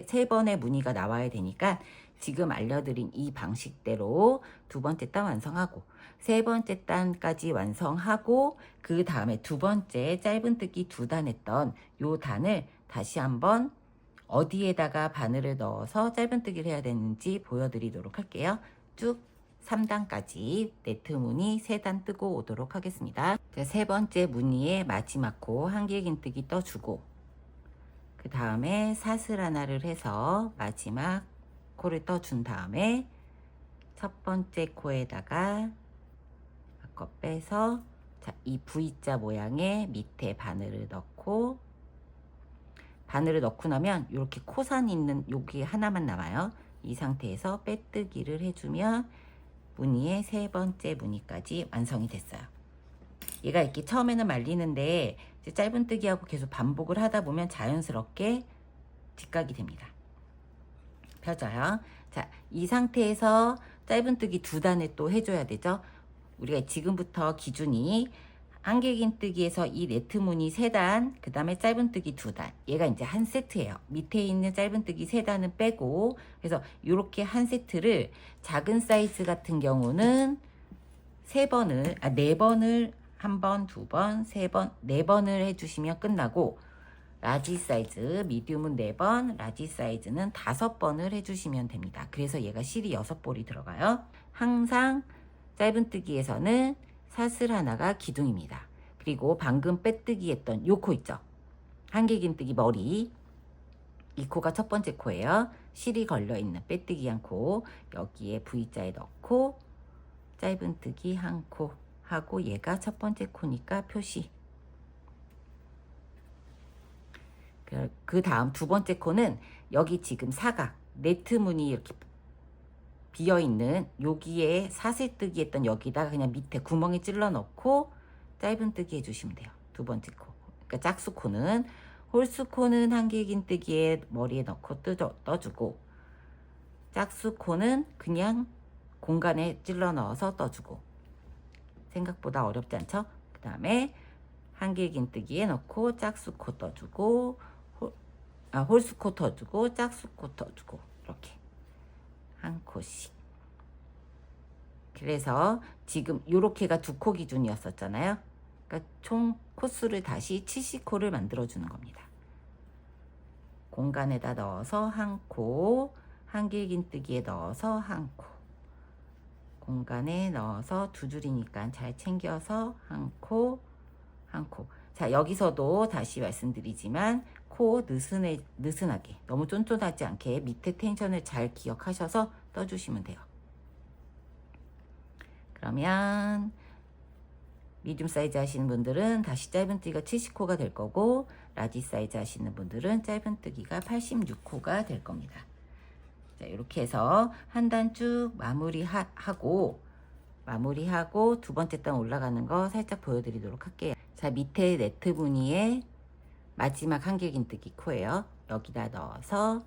세 번의 무늬가 나와야 되니까 지금 알려드린 이 방식대로 두 번째 단 완성하고 세 번째 단까지 완성하고 그 다음에 두 번째 짧은뜨기 2단 했던 요 단을 다시 한번 어디에다가 바늘을 넣어서 짧은뜨기를 해야 되는지 보여드리도록 할게요. 쭉 3단까지 네트 무늬 3단 뜨고 오도록 하겠습니다. 자, 세 번째 무늬의 마지막 코 한길긴뜨기 떠주고 그 다음에 사슬 하나를 해서 마지막 코를 떠준 다음에 첫 번째 코에다가 바꿔 빼서 자, 이 V자 모양의 밑에 바늘을 넣고 바늘을 넣고 나면 이렇게 코선 있는 여기 하나만 남아요. 이 상태에서 빼뜨기를 해주면 무늬의 세 번째 무늬까지 완성이 됐어요. 얘가 이렇게 처음에는 말리는데 이제 짧은뜨기하고 계속 반복을 하다 보면 자연스럽게 뒷각이 됩니다. 펴져요. 자, 이 상태에서 짧은뜨기 2단을 또 해줘야 되죠. 우리가 지금부터 기준이 한길긴뜨기에서 이 네트 무늬 3단, 그 다음에 짧은뜨기 2단. 얘가 이제 한 세트예요. 밑에 있는 짧은뜨기 3단은 빼고, 그래서 이렇게 한 세트를 작은 사이즈 같은 경우는 4번을, 4번을 1번, 2번, 3번, 4번을 해주시면 끝나고, 라지 사이즈, 미디움은 4번, 라지 사이즈는 5번을 해주시면 됩니다. 그래서 얘가 실이 6볼이 들어가요. 항상 짧은뜨기에서는 사슬 하나가 기둥입니다. 그리고 방금 빼뜨기 했던 요 코 있죠. 한길긴뜨기 머리. 이 코가 첫 번째 코예요. 실이 걸려있는 빼뜨기 한 코. 여기에 V자에 넣고 짧은뜨기 한 코 하고 얘가 첫 번째 코니까 표시. 그 다음 두 번째 코는 여기 지금 사각 네트 무늬 이렇게 비어있는 여기에 사슬뜨기 했던 여기다가 그냥 밑에 구멍에 찔러 넣고 짧은뜨기 해주시면 돼요. 두 번째 코. 그러니까 짝수코는 홀수코는 한길긴뜨기에 머리에 넣고 떠주고 짝수코는 그냥 공간에 찔러 넣어서 떠주고 생각보다 어렵지 않죠? 그 다음에 한길긴뜨기에 넣고 짝수코 떠주고 홀수코 떠주고 짝수코 떠주고 이렇게 한 코씩. 그래서 지금 요렇게가 2코 기준이었었잖아요. 그러니까 총 코수를 다시 70코를 만들어 주는 겁니다. 공간에다 넣어서 한 코, 한길긴뜨기에 넣어서 한 코, 공간에 넣어서 두 줄이니까 잘 챙겨서 한 코, 한 코. 자, 여기서도 다시 말씀드리지만 코 느슨하게, 너무 쫀쫀하지 않게 밑에 텐션을 잘 기억하셔서 떠주시면 돼요. 그러면 미디움 사이즈 하시는 분들은 다시 짧은뜨기가 70코가 될 거고, 라지 사이즈 하시는 분들은 짧은뜨기가 86코가 될 겁니다. 자, 이렇게 해서 한 단 쭉 마무리하고 두 번째 단 올라가는 거 살짝 보여드리도록 할게요. 자, 밑에 네트 무늬에 마지막 한길긴뜨기 코예요. 여기다 넣어서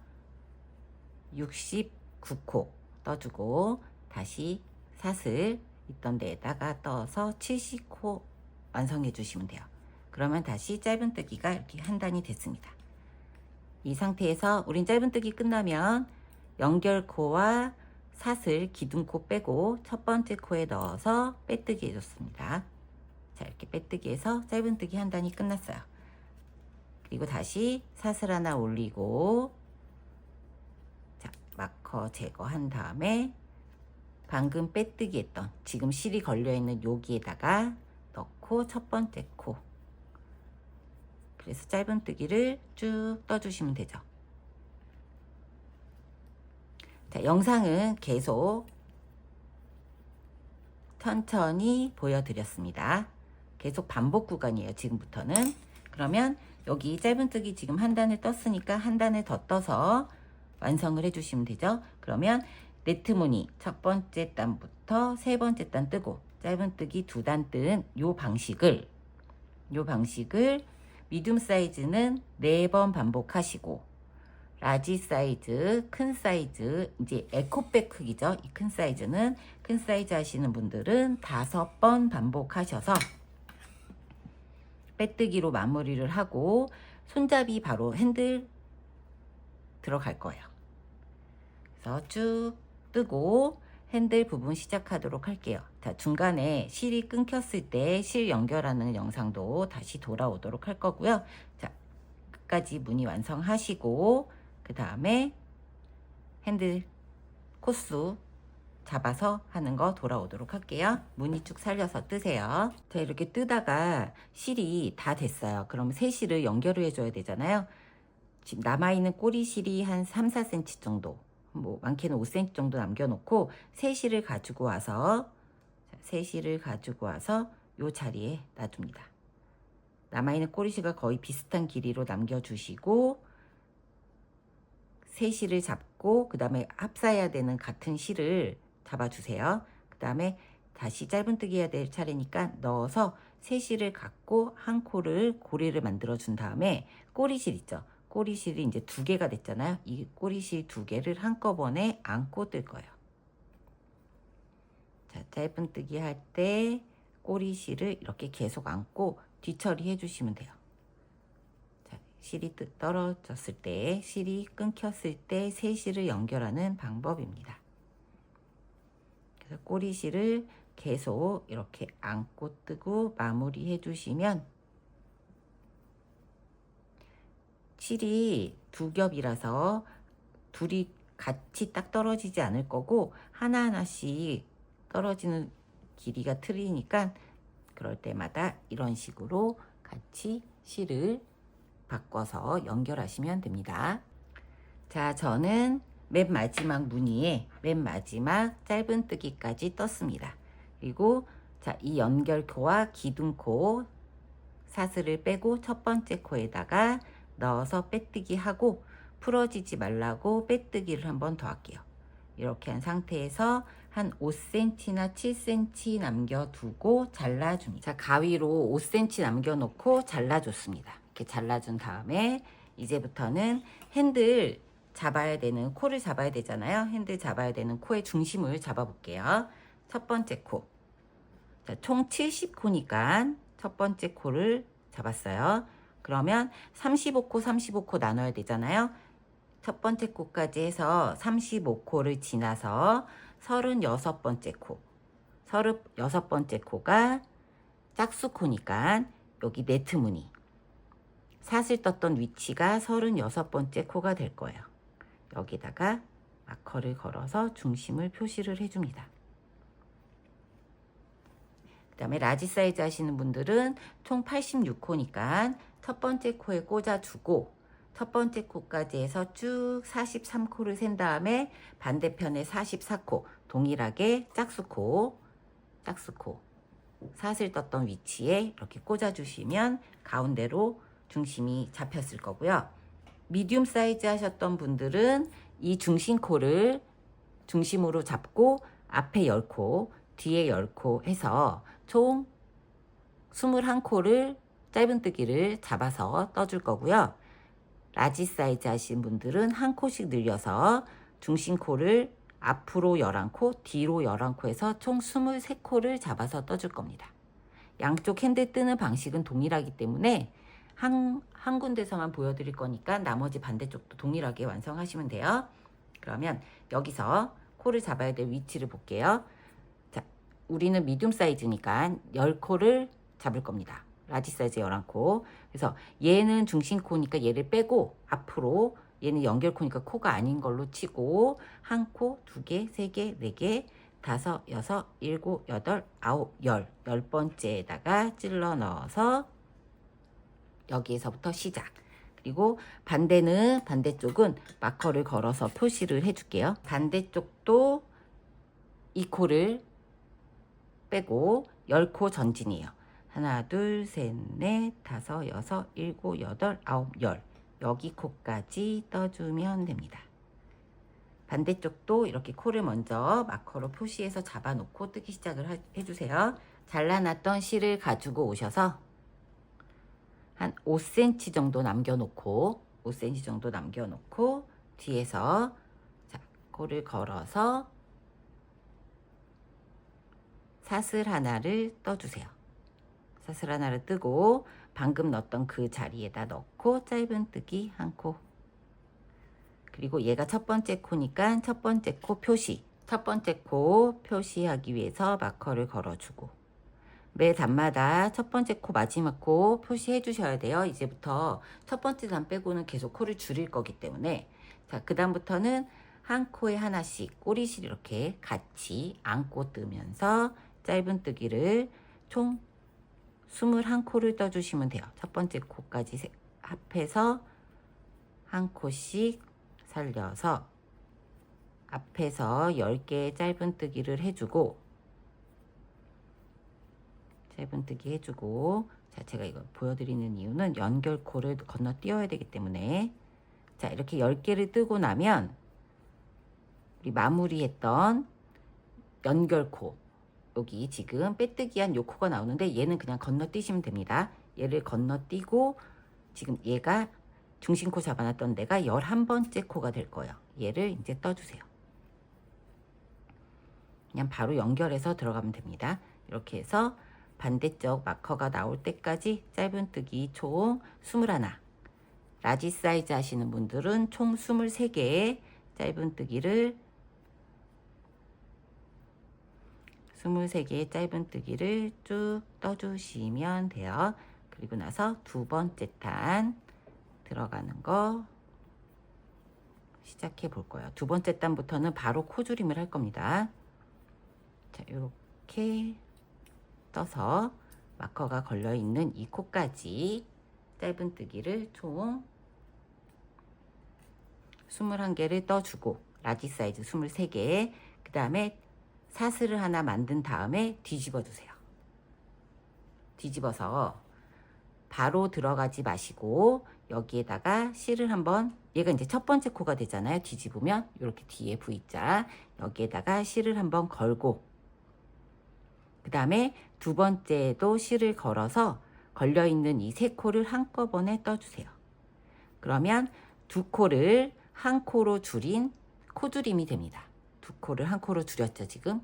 69코 떠주고, 다시 사슬 있던 데에다가 떠서 70코 완성해 주시면 돼요. 그러면 다시 짧은뜨기가 이렇게 한 단이 됐습니다. 이 상태에서 우린 짧은뜨기 끝나면 연결코와 사슬 기둥코 빼고 첫 번째 코에 넣어서 빼뜨기 해줬습니다. 자, 이렇게 빼뜨기해서 짧은뜨기 한 단이 끝났어요. 그리고 다시 사슬 하나 올리고, 자, 마커 제거한 다음에 방금 빼뜨기 했던 지금 실이 걸려있는 여기에다가 넣고 첫 번째 코, 그래서 짧은뜨기를 쭉 떠주시면 되죠. 자, 영상은 계속 천천히 보여드렸습니다. 계속 반복 구간이에요, 지금부터는. 그러면 여기 짧은뜨기 지금 한 단을 떴으니까 한 단을 더 떠서 완성을 해주시면 되죠. 그러면 네트 무늬 첫 번째 단부터 세 번째 단 뜨고 짧은뜨기 두 단 뜬 요 방식을 미디움 사이즈는 4번 반복하시고, 라지 사이즈, 큰 사이즈, 이제 에코백 크기죠. 이 큰 사이즈 하시는 분들은 5번 반복하셔서 빼뜨기로 마무리를 하고, 손잡이 바로 핸들 들어갈 거예요. 그래서 쭉 뜨고 핸들 부분 시작하도록 할게요. 자, 중간에 실이 끊겼을 때 실 연결하는 영상도 다시 돌아오도록 할 거고요. 자, 끝까지 무늬 완성하시고 그 다음에 핸들 코스 잡아서 하는 거 돌아오도록 할게요. 무늬 쭉 살려서 뜨세요. 자, 이렇게 뜨다가 실이 다 됐어요. 그럼 새 실을 연결을 해줘야 되잖아요. 지금 남아있는 꼬리 실이 한 3, 4cm 정도, 뭐 많게는 5cm 정도 남겨놓고 새 실을 가지고 와서 요 자리에 놔둡니다. 남아있는 꼬리실과 거의 비슷한 길이로 남겨주시고, 새 실을 잡고 그 다음에 합사해야 되는 같은 실을 잡아주세요. 그 다음에 다시 짧은뜨기 해야 될 차례니까 넣어서 새 실을 갖고 한 코를 고리를 만들어 준 다음에 꼬리실 있죠. 꼬리실이 이제 2개가 됐잖아요. 이 꼬리실 2개를 한꺼번에 안고 뜰 거예요. 자, 짧은뜨기 할 때 꼬리실을 이렇게 계속 안고 뒤처리 해주시면 돼요. 자, 실이 떨어졌을 때, 실이 끊겼을 때 새 실을 연결하는 방법입니다. 그래서 꼬리실을 계속 이렇게 안고 뜨고 마무리 해주시면, 실이 2겹이라서 둘이 같이 딱 떨어지지 않을 거고 하나하나씩 떨어지는 길이가 틀리니까 그럴 때마다 이런 식으로 같이 실을 바꿔서 연결하시면 됩니다. 자, 저는 맨 마지막 무늬에 맨 마지막 짧은뜨기까지 떴습니다. 그리고 자, 이 연결코와 기둥코 사슬을 빼고 첫 번째 코에다가 넣어서 빼뜨기 하고, 풀어지지 말라고 빼뜨기를 한 번 더 할게요. 이렇게 한 상태에서 한 5cm나 7cm 남겨두고 잘라줍니다. 자, 가위로 5cm 남겨놓고 잘라줬습니다. 이렇게 잘라준 다음에 이제부터는 핸들 잡아야 되는 코를 잡아야 되잖아요. 핸들 잡아야 되는 코의 중심을 잡아볼게요. 첫 번째 코. 자, 총 70코니까 첫 번째 코를 잡았어요. 그러면 35코 나눠야 되잖아요. 첫 번째 코까지 해서 35코를 지나서 36번째 코. 36번째 코가 짝수코니까 여기 네트 무늬. 사슬 떴던 위치가 36번째 코가 될 거예요. 여기다가 마커를 걸어서 중심을 표시를 해줍니다. 그 다음에 라지 사이즈 하시는 분들은 총 86코니까 첫 번째 코에 꽂아주고 첫 번째 코까지 해서 쭉 43코를 센 다음에 반대편에 44코 동일하게 짝수코 사슬 떴던 위치에 이렇게 꽂아주시면 가운데로 중심이 잡혔을 거고요. 미디움 사이즈 하셨던 분들은 이 중심코를 중심으로 잡고 앞에 10코, 뒤에 10코 해서 총 21코를 짧은뜨기를 잡아서 떠줄 거고요. 라지 사이즈 하신 분들은 한 코씩 늘려서 중심코를 앞으로 11코, 뒤로 11코 해서 총 23코를 잡아서 떠줄 겁니다. 양쪽 핸들 뜨는 방식은 동일하기 때문에 한 군데서만 보여드릴 거니까 나머지 반대쪽도 동일하게 완성하시면 돼요. 그러면 여기서 코를 잡아야 될 위치를 볼게요. 자, 우리는 미디움 사이즈니까 10코를 잡을 겁니다. 라지 사이즈 11코. 그래서 얘는 중심코니까 얘를 빼고 앞으로 얘는 연결코니까 코가 아닌 걸로 치고 한 코, 두 개, 세 개, 네 개, 다섯, 여섯, 일곱, 여덟, 아홉, 열. 10번째에다가 찔러 넣어서 여기에서부터 시작. 그리고 반대쪽은 마커를 걸어서 표시를 해줄게요. 반대쪽도 이 코를 빼고 10코 전진이에요. 하나, 둘, 셋, 넷, 다섯, 여섯, 일곱, 여덟, 아홉, 열. 여기 코까지 떠주면 됩니다. 반대쪽도 이렇게 코를 먼저 마커로 표시해서 잡아놓고 뜨기 시작을 해주세요. 잘라놨던 실을 가지고 오셔서 한 5cm 정도 남겨놓고 5cm 정도 남겨놓고 뒤에서 자, 코를 걸어서 사슬 하나를 떠주세요. 사슬 하나를 뜨고 방금 넣었던 그 자리에다 넣고 짧은뜨기 한 코. 그리고 얘가 첫 번째 코니까 첫 번째 코 표시. 첫 번째 코 표시하기 위해서 마커를 걸어주고 매 단마다 첫 번째 코 마지막 코 표시해 주셔야 돼요. 이제부터 첫 번째 단 빼고는 계속 코를 줄일 거기 때문에 자, 그 다음부터는 한 코에 하나씩 꼬리실 이렇게 같이 안고 뜨면서 짧은뜨기를 총 21코를 떠주시면 돼요. 첫 번째 코까지 합해서 한 코씩 살려서 앞에서 10개의 짧은뜨기를 해주고 짧은뜨기 해주고 자, 제가 이거 보여드리는 이유는 연결코를 건너뛰어야 되기 때문에 자, 이렇게 10개를 뜨고 나면 우리 마무리했던 연결코 여기 지금 빼뜨기한 요 코가 나오는데 얘는 그냥 건너뛰시면 됩니다. 얘를 건너뛰고 지금 얘가 중심코 잡아놨던 데가 11번째 코가 될 거예요. 얘를 이제 떠주세요. 그냥 바로 연결해서 들어가면 됩니다. 이렇게 해서 반대쪽 마커가 나올 때까지 짧은뜨기 총 21. 라지 사이즈 하시는 분들은 총 23개의 짧은뜨기를 23개의 짧은뜨기를 쭉 떠주시면 돼요. 그리고 나서 두 번째 탄 들어가는 거 시작해 볼 거예요. 두 번째 단부터는 바로 코줄임을 할 겁니다. 자, 이렇게 떠서 마커가 걸려 있는 이 코까지 짧은뜨기를 총 21개를 떠주고 라지 사이즈 23개 그 다음에 사슬을 하나 만든 다음에 뒤집어 주세요. 뒤집어서 바로 들어가지 마시고 여기에다가 실을 한번 얘가 이제 첫 번째 코가 되잖아요. 뒤집으면 이렇게 뒤에 V자 여기에다가 실을 한번 걸고 그 다음에 두 번째에도 실을 걸어서 걸려있는 이 세 코를 한꺼번에 떠주세요. 그러면 두 코를 한 코로 줄인 코줄임이 됩니다. 두 코를 한 코로 줄였죠 지금.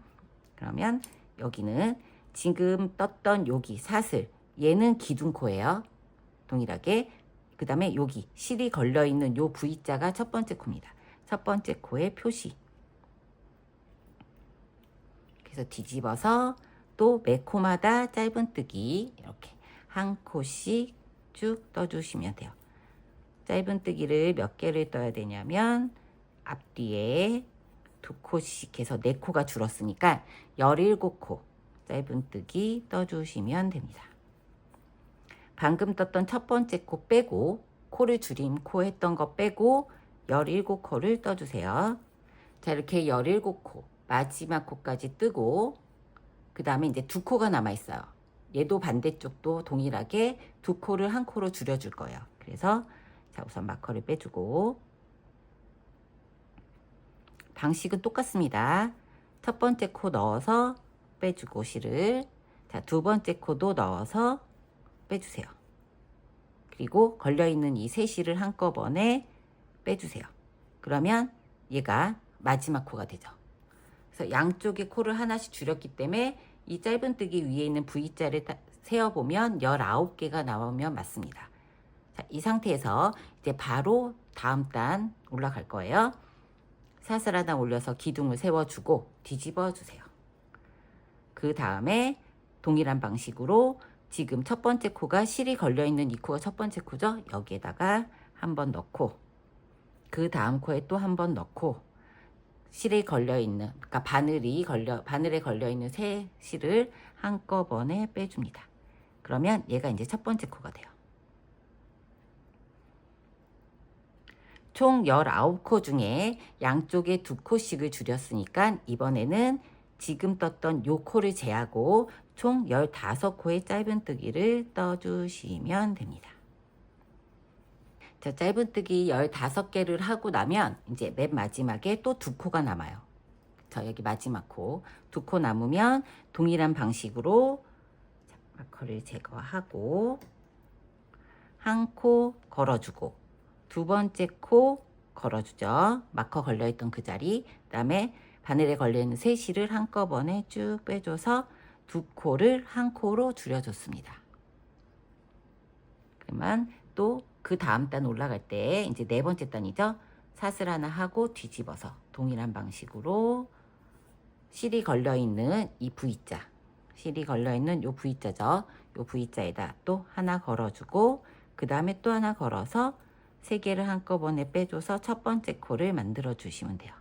그러면 여기는 지금 떴던 여기 사슬 얘는 기둥코예요. 동일하게 그 다음에 여기 실이 걸려있는 요 V자가 첫 번째 코입니다. 첫 번째 코의 표시. 그래서 뒤집어서 또 매 코마다 짧은뜨기 이렇게 한 코씩 쭉 떠주시면 돼요. 짧은뜨기를 몇 개를 떠야 되냐면 앞뒤에 2코씩 해서 4코가 줄었으니까 17코 짧은뜨기 떠주시면 됩니다. 방금 떴던 첫 번째 코 빼고 코를 줄임 코 했던 거 빼고 17코를 떠주세요. 자, 이렇게 17코 마지막 코까지 뜨고 그 다음에 이제 2코가 남아 있어요. 얘도 반대쪽도 동일하게 2코를 1코로 줄여줄 거예요. 그래서 자, 우선 마커를 빼주고 방식은 똑같습니다. 첫 번째 코 넣어서 빼주고 실을, 자, 두 번째 코도 넣어서 빼주세요. 그리고 걸려있는 이 세 실을 한꺼번에 빼주세요. 그러면 얘가 마지막 코가 되죠. 그래서 양쪽에 코를 하나씩 줄였기 때문에 이 짧은뜨기 위에 있는 V자를 세어보면 19개가 나오면 맞습니다. 자, 이 상태에서 이제 바로 다음 단 올라갈 거예요. 사슬 하나 올려서 기둥을 세워주고 뒤집어 주세요. 그 다음에 동일한 방식으로 지금 첫 번째 코가 실이 걸려있는 이 코가 첫 번째 코죠. 여기에다가 한번 넣고 그 다음 코에 또 한번 넣고 실에 걸려있는, 그러니까 바늘에 걸려있는 세 실을 한꺼번에 빼줍니다. 그러면 얘가 이제 첫 번째 코가 돼요. 총 19코 중에 양쪽에 2코씩을 줄였으니까 이번에는 지금 떴던 요 코를 제하고 총 15코의 짧은뜨기를 떠주시면 됩니다. 자, 짧은뜨기 15개를 하고 나면 이제 맨 마지막에 또 2코가 남아요. 자, 여기 마지막 코 2코 남으면 동일한 방식으로 마커를 제거하고 한 코 걸어주고 두 번째 코 걸어주죠. 마커 걸려있던 그 자리. 그 다음에 바늘에 걸려있는 세 실을 한꺼번에 쭉 빼줘서 2코를 1코로 줄여줬습니다. 그러면 또 그 다음 단 올라갈 때 이제 네 번째 단이죠. 사슬 하나 하고 뒤집어서 동일한 방식으로 실이 걸려있는 이 V자, 실이 걸려있는 요 V자죠. 요 V자에다 또 하나 걸어주고 그 다음에 또 하나 걸어서 3개를 한꺼번에 빼줘서 첫 번째 코를 만들어 주시면 돼요.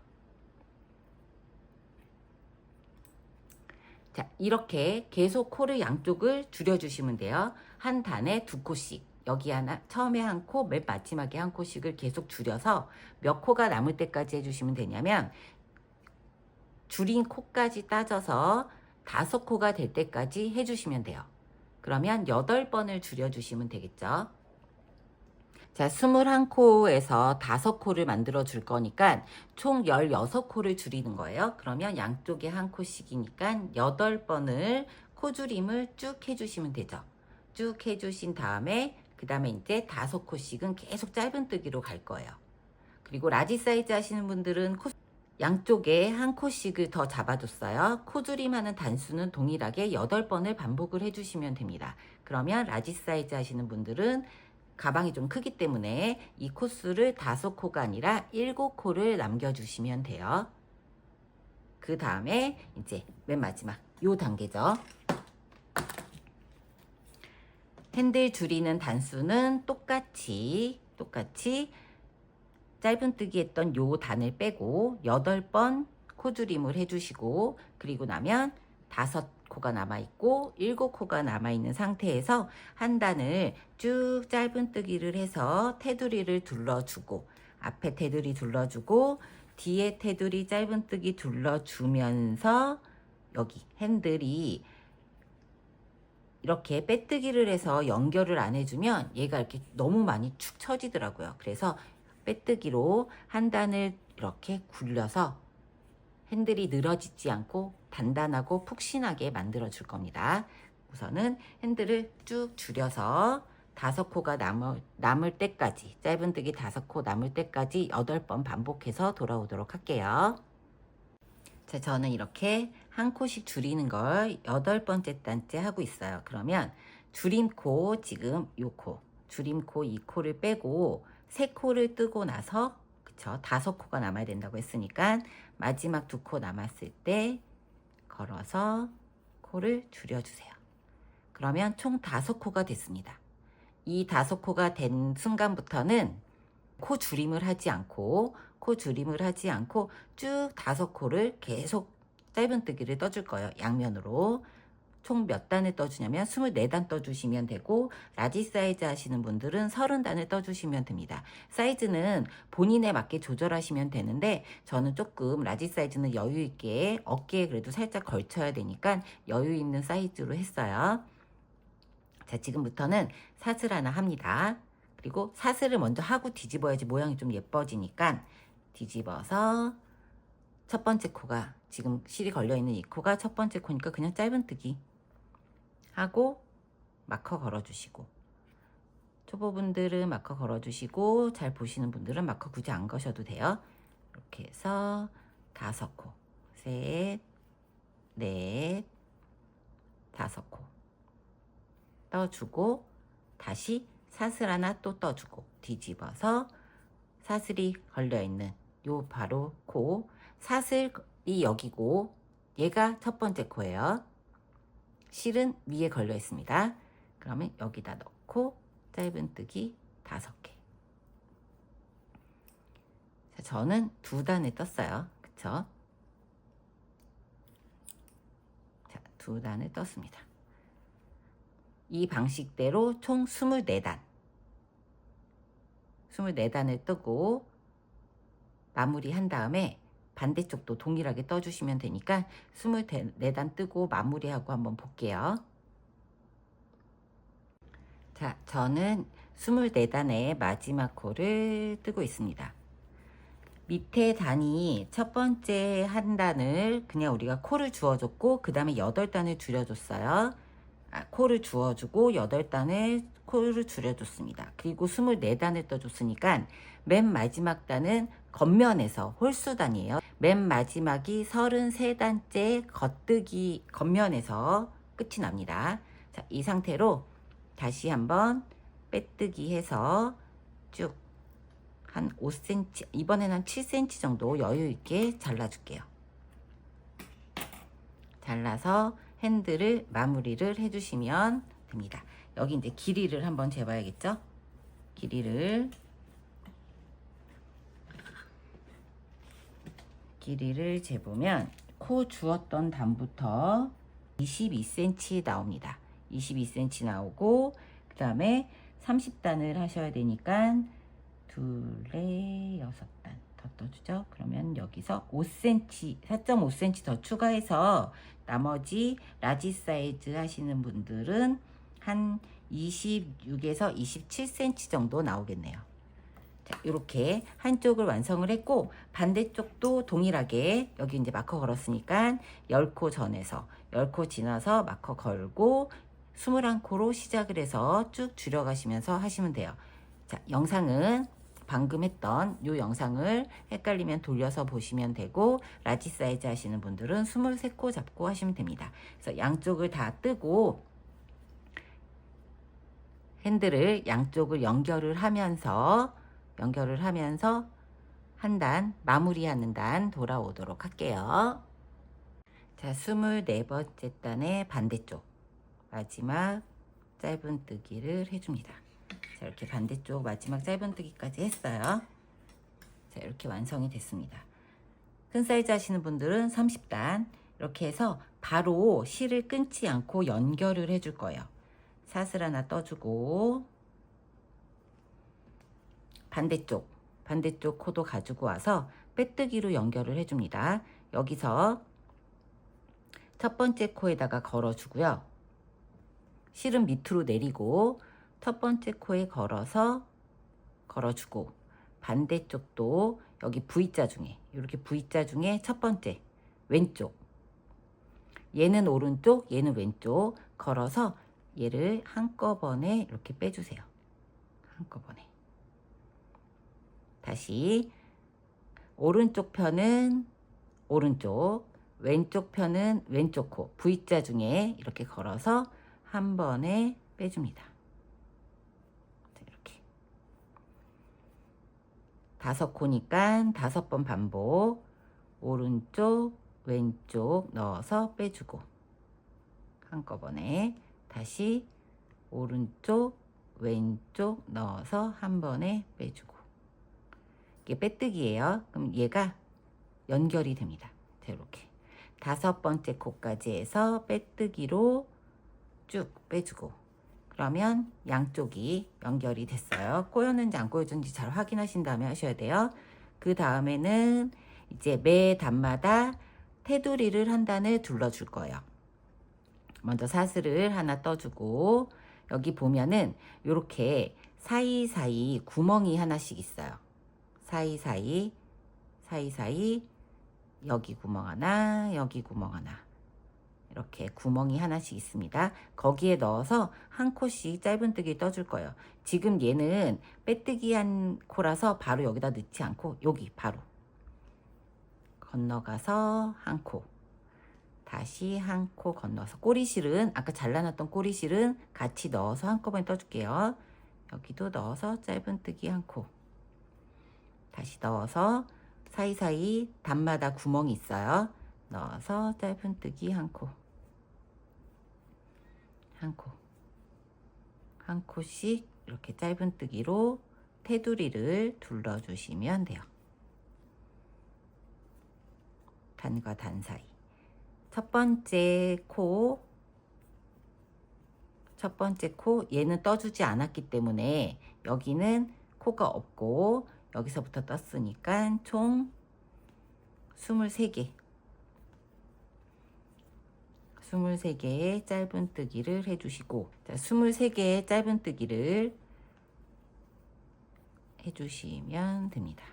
자, 이렇게 계속 코를 양쪽을 줄여 주시면 돼요. 한 단에 2코씩, 여기 하나, 처음에 한 코, 맨 마지막에 한 코씩을 계속 줄여서 몇 코가 남을 때까지 해주시면 되냐면 줄인 코까지 따져서 5코가 될 때까지 해주시면 돼요. 그러면 8번을 줄여주시면 되겠죠. 자, 21코에서 5코를 만들어 줄 거니까 총 16코를 줄이는 거예요. 그러면 양쪽에 한 코씩이니까 8번을 코줄임을 쭉 해주시면 되죠. 쭉 해주신 다음에 그 다음에 이제 5코씩은 계속 짧은뜨기로 갈 거예요. 그리고 라지 사이즈 하시는 분들은 양쪽에 한 코씩을 더 잡아줬어요. 코줄임 하는 단수는 동일하게 8번을 반복을 해주시면 됩니다. 그러면 라지 사이즈 하시는 분들은 가방이 좀 크기 때문에 이 코수를 5코가 아니라 7코를 남겨주시면 돼요. 그 다음에 이제 맨 마지막 요 단계죠. 핸들 줄이는 단수는 똑같이 짧은뜨기 했던 요 단을 빼고 8번 코줄임을 해주시고 그리고 나면 5코가 남아있고 7코가 남아있는 상태에서 한 단을 쭉 짧은뜨기를 해서 테두리를 둘러주고 앞에 테두리 둘러주고 뒤에 테두리 짧은뜨기 둘러주면서 여기 핸들이 이렇게 빼뜨기를 해서 연결을 안 해주면 얘가 이렇게 너무 많이 축 처지더라고요. 그래서 빼뜨기로 한 단을 이렇게 굴려서 핸들이 늘어지지 않고 단단하고 푹신하게 만들어 줄 겁니다. 우선은 핸들을 쭉 줄여서 5코가 남을 때까지, 짧은뜨기 5코 남을 때까지 8번 반복해서 돌아오도록 할게요. 자, 저는 이렇게 한 코씩 줄이는 걸 8번째 단째 하고 있어요. 그러면 줄임코, 지금 요 코, 줄임코 2코를 빼고 3코를 뜨고 나서, 그쵸, 5코가 남아야 된다고 했으니까 마지막 2코 남았을 때 걸어서 코를 줄여주세요. 그러면 총 5코가 됐습니다. 이 5코가 된 순간부터는 코 줄임을 하지 않고 쭉 5코를 계속 짧은뜨기를 떠줄 거예요. 양면으로. 총 몇 단을 떠주냐면 24단 떠주시면 되고, 라지 사이즈 하시는 분들은 30단을 떠주시면 됩니다. 사이즈는 본인에 맞게 조절하시면 되는데, 저는 조금 라지 사이즈는 여유 있게 어깨에 그래도 살짝 걸쳐야 되니까 여유 있는 사이즈로 했어요. 자, 지금부터는 사슬 하나 합니다. 그리고 사슬을 먼저 하고 뒤집어야지 모양이 좀 예뻐지니까, 뒤집어서 첫 번째 코가, 지금 실이 걸려있는 이 코가 첫 번째 코니까 그냥 짧은뜨기 하고 마커 걸어주시고, 초보분들은 마커 걸어주시고, 잘 보시는 분들은 마커 굳이 안 거셔도 돼요. 이렇게 해서 5코, 셋, 넷, 5코 떠주고, 다시 사슬 하나 또 떠주고, 뒤집어서 사슬이 걸려있는 요 바로 코, 사슬이 여기고 얘가 첫 번째 코예요. 실은 위에 걸려 있습니다. 그러면 여기다 넣고 짧은뜨기 5개. 자, 저는 2단을 떴어요. 그쵸? 자, 2단을 떴습니다. 이 방식대로 총 24단. 24단을 뜨고 마무리한 다음에 반대쪽도 동일하게 떠주시면 되니까 24단 뜨고 마무리하고 한번 볼게요. 자, 저는 24단의 마지막 코를 뜨고 있습니다. 밑에 단이 첫 번째 한 단을 그냥 우리가 코를 주어줬고, 그 다음에 8단을 줄여줬어요. 코를 주어주고 8단을 코를 줄여줬습니다. 그리고 24단을 떠줬으니까 맨 마지막 단은 겉면에서 홀수단이에요. 맨 마지막이 33단째 겉뜨기 겉면에서 끝이 납니다. 자, 이 상태로 다시 한번 빼뜨기 해서 쭉 한 5cm, 이번에는 한 7cm 정도 여유 있게 잘라줄게요. 잘라서 핸들을 마무리를 해주시면 됩니다. 여기 이제 길이를 한번 재봐야겠죠? 길이를 재보면 코 주었던 단부터 22cm 나옵니다. 22cm 나오고, 그 다음에 30단을 하셔야 되니까 둘에 6단 더 떠주죠. 그러면 여기서 5cm, 4.5cm 더 추가해서 나머지 라지 사이즈 하시는 분들은 한 26에서 27cm 정도 나오겠네요. 자, 이렇게 한쪽을 완성을 했고, 반대쪽도 동일하게 여기 이제 마커 걸었으니까 10코 전에서 10코 지나서 마커 걸고 21코로 시작을 해서 쭉 줄여가시면서 하시면 돼요. 자, 영상은 방금 했던 이 영상을 헷갈리면 돌려서 보시면 되고, 라지 사이즈 하시는 분들은 23코 잡고 하시면 됩니다. 그래서 양쪽을 다 뜨고 핸들을 양쪽을 연결을 하면서 한 단, 마무리하는 단 돌아오도록 할게요. 자, 24번째 단의 반대쪽 마지막 짧은뜨기를 해줍니다. 자, 이렇게 반대쪽 마지막 짧은뜨기까지 했어요. 자, 이렇게 완성이 됐습니다. 큰 사이즈 하시는 분들은 30단 이렇게 해서 바로 실을 끊지 않고 연결을 해줄 거예요. 사슬 하나 떠주고, 반대쪽 코도 가지고 와서 빼뜨기로 연결을 해줍니다. 여기서 첫 번째 코에다가 걸어주고요. 실은 밑으로 내리고 첫 번째 코에 걸어주고, 반대쪽도 여기 V자 중에, 이렇게 V자 중에 첫 번째 왼쪽, 얘는 오른쪽, 얘는 왼쪽 걸어서 얘를 한꺼번에 이렇게 빼주세요. 한꺼번에. 다시 오른쪽 편은 오른쪽, 왼쪽 편은 왼쪽 코, V자 중에 이렇게 걸어서 한 번에 빼줍니다. 이렇게 5코니까 5번 반복, 오른쪽, 왼쪽 넣어서 빼주고, 한꺼번에 다시 오른쪽, 왼쪽 넣어서 한 번에 빼주고, 이게 빼뜨기예요. 그럼 얘가 연결이 됩니다. 자, 이렇게 5번째 코까지 해서 빼뜨기로 쭉 빼주고, 그러면 양쪽이 연결이 됐어요. 꼬였는지 안 꼬여졌는지 잘 확인하신 다음에 하셔야 돼요. 그 다음에는 이제 매 단마다 테두리를 한 단을 둘러줄 거예요. 먼저 사슬을 하나 떠주고, 여기 보면은 이렇게 사이사이 구멍이 하나씩 있어요. 사이사이 여기 구멍 하나, 여기 구멍 하나, 이렇게 구멍이 하나씩 있습니다. 거기에 넣어서 한 코씩 짧은뜨기 떠줄 거예요. 지금 얘는 빼뜨기 한 코라서 바로 여기다 넣지 않고 여기 바로 건너가서 한 코, 다시 한 코 건너서, 꼬리실은 아까 잘라놨던 꼬리실은 같이 넣어서 한꺼번에 떠줄게요. 여기도 넣어서 짧은뜨기 한 코, 다시 넣어서 사이사이 단마다 구멍이 있어요. 넣어서 짧은뜨기 한 코, 한 코씩 이렇게 짧은뜨기로 테두리를 둘러주시면 돼요. 단과 단 사이. 첫 번째 코 얘는 떠주지 않았기 때문에 여기는 코가 없고, 여기서부터 떴으니까 총 23개의 짧은뜨기를 해주시고, 자, 23개의 짧은뜨기를 해주시면 됩니다.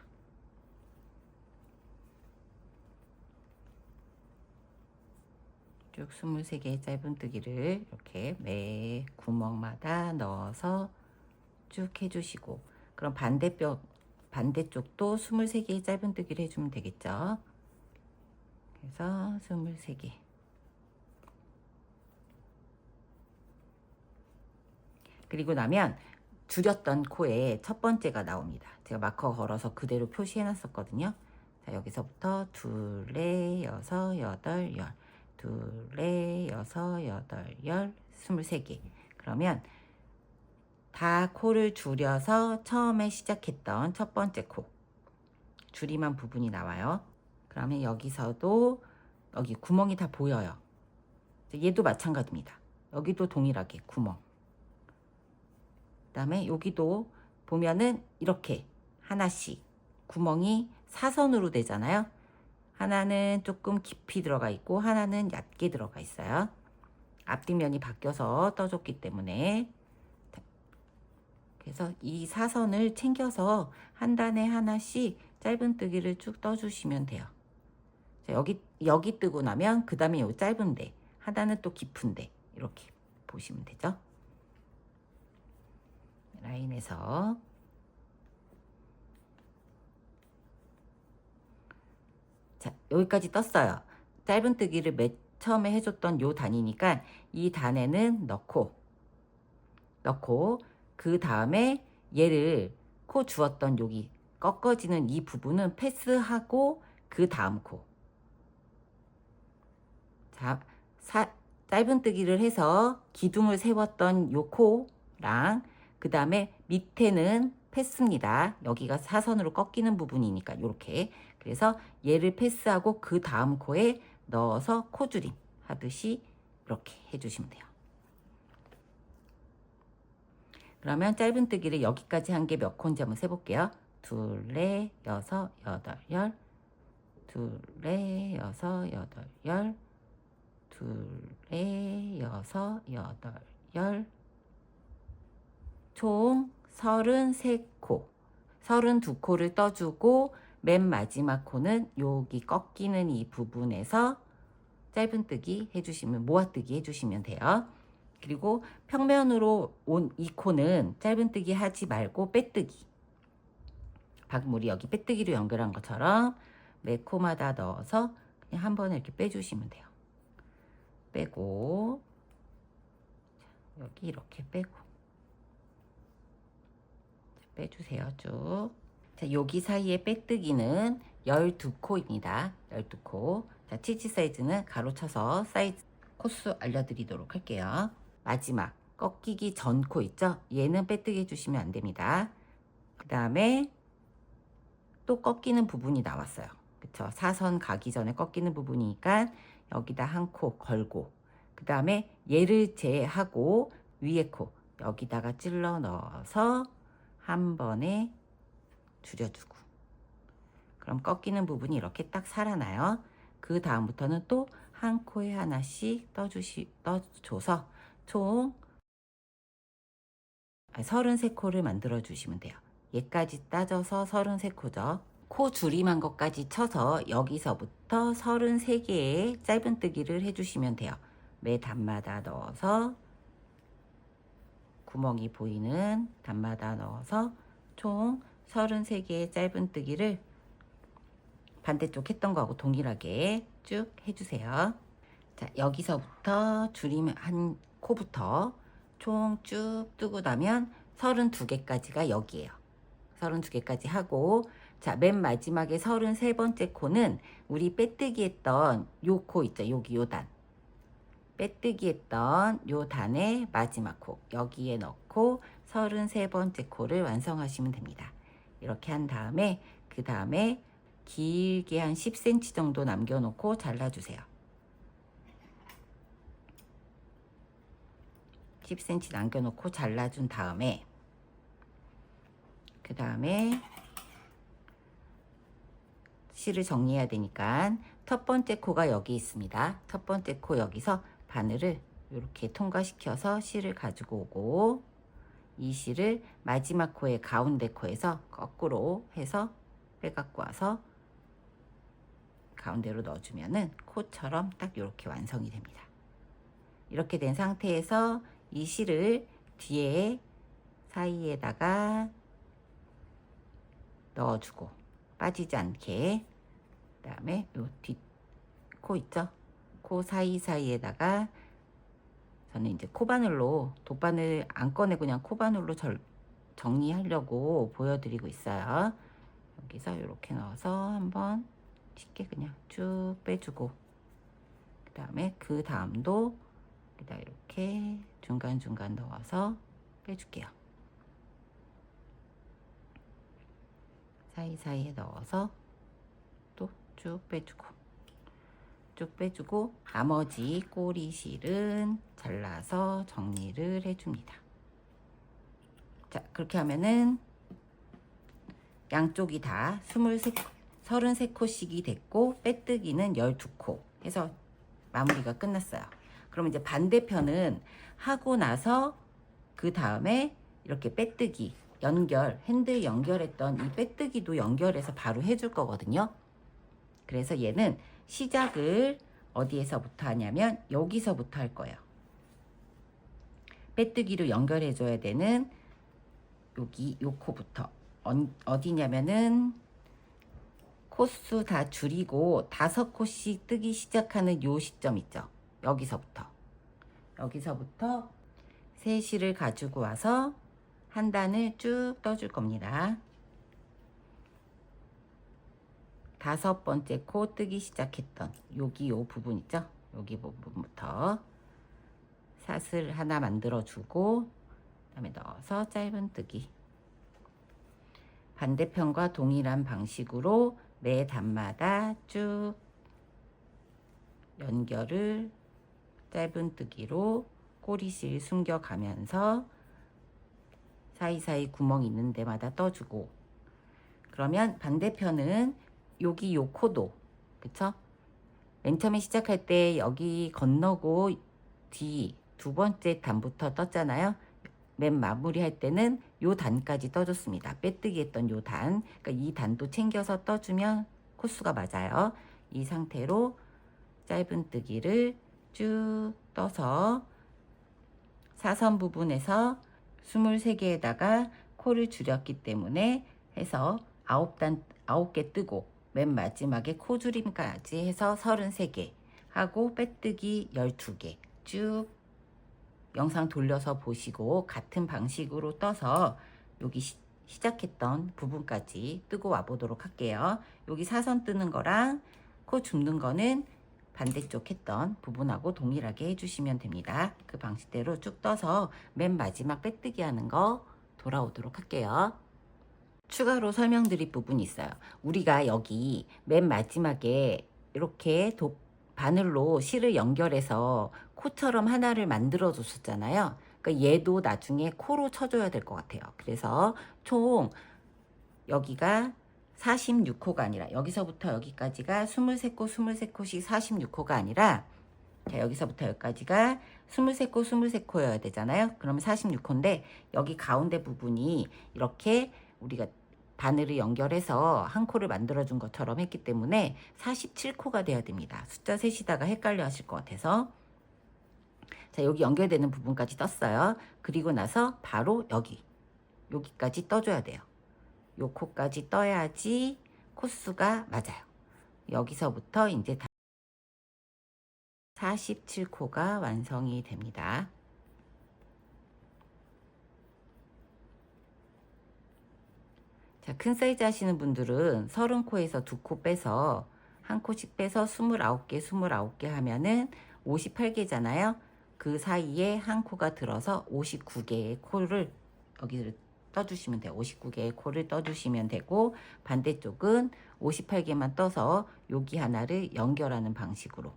쭉 23개의 짧은뜨기를 이렇게 매 구멍마다 넣어서 쭉 해주시고, 그럼 반대쪽도 23개의 짧은뜨기를 해주면 되겠죠. 그래서 23개. 그리고 나면 줄였던 코에 첫 번째가 나옵니다. 제가 마커 걸어서 그대로 표시해 놨었거든요. 자, 여기서부터 둘, 넷, 여섯, 여덟, 열, 둘, 넷, 여섯, 여덟, 열, 23개. 그러면 다 코를 줄여서 처음에 시작했던 첫 번째 코 줄임한 부분이 나와요. 그러면 여기서도 여기 구멍이 다 보여요. 얘도 마찬가지입니다. 여기도 동일하게 구멍. 그 다음에 여기도 보면은 이렇게 하나씩 구멍이 사선으로 되잖아요. 하나는 조금 깊이 들어가 있고 하나는 얕게 들어가 있어요. 앞뒷면이 바뀌어서 떠줬기 때문에. 그래서 이 사선을 챙겨서 한 단에 하나씩 짧은뜨기를 쭉 떠주시면 돼요. 자, 여기 뜨고 나면 그 다음에 여기 짧은데, 하나는 또 깊은데, 이렇게 보시면 되죠. 라인에서 자, 여기까지 떴어요. 짧은뜨기를 맨 처음에 해줬던 요 단이니까 이 단에는 넣고 그 다음에 얘를 코 주었던 여기 꺾어지는 이 부분은 패스하고 그 다음 코. 자, 짧은뜨기를 해서 기둥을 세웠던 요 코랑 그 다음에 밑에는 패스입니다. 여기가 사선으로 꺾이는 부분이니까 이렇게. 그래서 얘를 패스하고 그 다음 코에 넣어서 코줄임 하듯이 이렇게 해주시면 돼요. 그러면 짧은뜨기를 여기까지 한 게 몇 코인지 한번 세볼게요. 둘, 넷, 여섯, 여덟, 열, 둘, 넷, 여섯, 여덟, 열, 둘, 넷, 여섯, 여덟, 열, 총 33코, 32코를 떠주고 맨 마지막 코는 여기 꺾이는 이 부분에서 짧은뜨기 해주시면, 모아뜨기 해주시면 돼요. 그리고 평면으로 온 이 코는 짧은뜨기 하지 말고 빼뜨기, 박물이 여기 빼뜨기로 연결한 것처럼 매 코마다 넣어서 그냥 한 번에 이렇게 빼주시면 돼요. 빼고, 여기 이렇게 빼고 빼주세요. 쭉. 자, 여기 사이에 빼뜨기는 12코입니다. 12코. 자, 치치 사이즈는 가로 쳐서 사이즈 코수 알려드리도록 할게요. 마지막 꺾이기 전 코 있죠? 얘는 빼뜨기 해주시면 안 됩니다. 그 다음에 또 꺾이는 부분이 나왔어요. 그쵸? 사선 가기 전에 꺾이는 부분이니까 여기다 한 코 걸고, 그 다음에 얘를 제하고 위에 코 여기다가 찔러 넣어서 한 번에 줄여주고, 그럼 꺾이는 부분이 이렇게 딱 살아나요. 그 다음부터는 또 한 코에 하나씩 떠줘서 총 33코를 만들어 주시면 돼요. 얘까지 따져서 33코죠. 코 줄임한 것까지 쳐서 여기서부터 33개의 짧은뜨기를 해주시면 돼요. 매 단마다 넣어서 구멍이 보이는 단마다 넣어서 총 33개의 짧은뜨기를 반대쪽 했던 거하고 동일하게 쭉 해주세요. 자, 여기서부터 줄임 한 코부터 총 쭉 뜨고 나면 32개까지가 여기에요. 32개까지 하고, 자, 맨 마지막에 33번째 코는 우리 빼뜨기 했던 요 코 있죠? 여기 요 단. 빼뜨기 했던 요 단의 마지막 코. 여기에 넣고 33번째 코를 완성하시면 됩니다. 이렇게 한 다음에, 그 다음에 길게 한 10cm 정도 남겨놓고 잘라주세요. 10cm 남겨놓고 잘라준 다음에, 그 다음에 실을 정리해야 되니까 첫 번째 코가 여기 있습니다. 첫 번째 코 여기서 바늘을 이렇게 통과시켜서 실을 가지고 오고, 이 실을 마지막 코의 가운데 코에서 거꾸로 해서 빼갖고 와서 가운데로 넣어주면은 코처럼 딱 이렇게 완성이 됩니다. 이렇게 된 상태에서 이 실을 뒤에 사이에다가 넣어주고 빠지지 않게, 그 다음에 요 뒷 코 있죠? 코 사이사이에다가 저는 이제 코바늘로, 돗바늘 안 꺼내고 그냥 코바늘로 정리하려고 보여드리고 있어요. 여기서 이렇게 넣어서 한번 쉽게 그냥 쭉 빼주고, 그 다음에 그 다음도 여기다 이렇게 중간중간 넣어서 빼줄게요. 사이사이에 넣어서 또 쭉 빼주고 나머지 꼬리실은 잘라서 정리를 해줍니다. 자, 그렇게 하면은 양쪽이 다 33코씩이 됐고, 빼뜨기는 12코 해서 마무리가 끝났어요. 그럼 이제 반대편은 하고 나서 그 다음에 이렇게 빼뜨기 핸들 연결했던 이 빼뜨기도 연결해서 바로 해줄 거거든요. 그래서 얘는 시작을 어디에서부터 하냐면 여기서부터 할 거예요. 빼뜨기로 연결해 줘야 되는 여기 요 코부터 어디냐면은 코수 다 줄이고 5코씩 뜨기 시작하는 요 시점 있죠? 여기서부터 세 실을 가지고 와서 한 단을 쭉 떠줄 겁니다. 5번째 코 뜨기 시작했던 여기 요 부분 있죠? 여기 부분부터 사슬 하나 만들어 주고, 그다음에 넣어서 짧은뜨기. 반대편과 동일한 방식으로 매 단마다 쭉 연결을 짧은뜨기로 꼬리실 숨겨가면서 사이사이 구멍 있는 데마다 떠주고, 그러면 반대편은 여기 요 코도, 그쵸? 맨 처음에 시작할 때 여기 건너고 뒤 2번째 단부터 떴잖아요. 맨 마무리 할 때는 요 단까지 떠줬습니다. 빼뜨기 했던 요 단, 그러니까 이 단도 챙겨서 떠주면 코수가 맞아요. 이 상태로 짧은뜨기를 쭉 떠서 사선 부분에서 23개에다가 코를 줄였기 때문에 해서 9개 뜨고, 맨 마지막에 코 줄임까지 해서 33개 하고 빼뜨기 12개 쭉 영상 돌려서 보시고 같은 방식으로 떠서 여기 시작했던 부분까지 뜨고 와 보도록 할게요. 여기 사선 뜨는 거랑 코 줍는 거는 반대쪽 했던 부분하고 동일하게 해주시면 됩니다. 그 방식대로 쭉 떠서 맨 마지막 빼뜨기 하는 거 돌아오도록 할게요. 추가로 설명드릴 부분이 있어요. 우리가 여기 맨 마지막에 이렇게 바늘로 실을 연결해서 코처럼 하나를 만들어 줬었잖아요. 그러니까 얘도 나중에 코로 쳐줘야 될 것 같아요. 그래서 총 여기가 46호가 아니라 여기서부터 여기까지가 23코 23코씩 46호가 아니라 자, 여기서부터 여기까지가 23코 23코여야 되잖아요. 그러면 46호인데 여기 가운데 부분이 이렇게 우리가 바늘을 연결해서 한 코를 만들어 준 것처럼 했기 때문에 47코가 돼야 됩니다. 숫자 셋이다가 헷갈려 하실 것 같아서 자, 여기 연결되는 부분까지 떴어요. 그리고 나서 바로 여기까지 떠줘야 돼요. 요 코까지 떠야지 코수가 맞아요. 여기서부터 이제 47코가 완성이 됩니다. 자, 큰 사이즈 하시는 분들은 30코에서 2코 빼서 한 코씩 빼서 29개, 29개 하면은 58개잖아요. 그 사이에 한 코가 들어서 59개의 코를 여기를 떠주시면 돼요. 59개의 코를 떠주시면 되고 반대쪽은 58개만 떠서 여기 하나를 연결하는 방식으로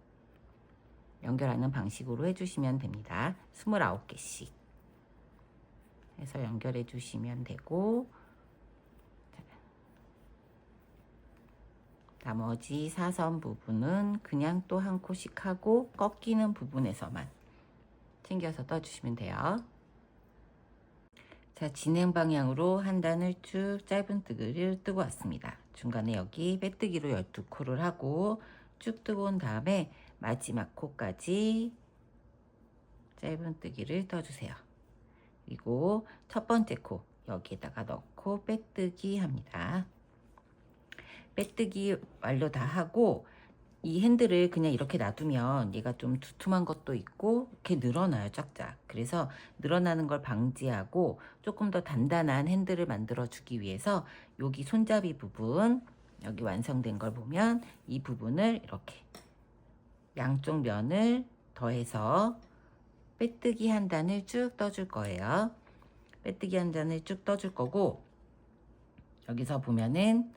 해주시면 됩니다. 29개씩 해서 연결해 주시면 되고 나머지 사선 부분은 그냥 또 한 코씩 하고 꺾이는 부분에서만 챙겨서 떠주시면 돼요. 자, 진행 방향으로 한 단을 쭉 짧은 뜨기를 뜨고 왔습니다. 중간에 여기 빼뜨기로 12코를 하고 쭉 뜨고 온 다음에 마지막 코까지 짧은 뜨기를 떠주세요. 그리고 첫 번째 코 여기에다가 넣고 빼뜨기 합니다. 빼뜨기 완료 다 하고 이 핸들을 그냥 이렇게 놔두면 얘가 좀 두툼한 것도 있고 이렇게 늘어나요, 쫙쫙. 그래서 늘어나는 걸 방지하고 조금 더 단단한 핸들을 만들어 주기 위해서 여기 손잡이 부분 여기 완성된 걸 보면 이 부분을 이렇게 양쪽 면을 더해서 빼뜨기 한 단을 쭉 떠줄 거예요. 빼뜨기 한 단을 쭉 떠줄 거고 여기서 보면은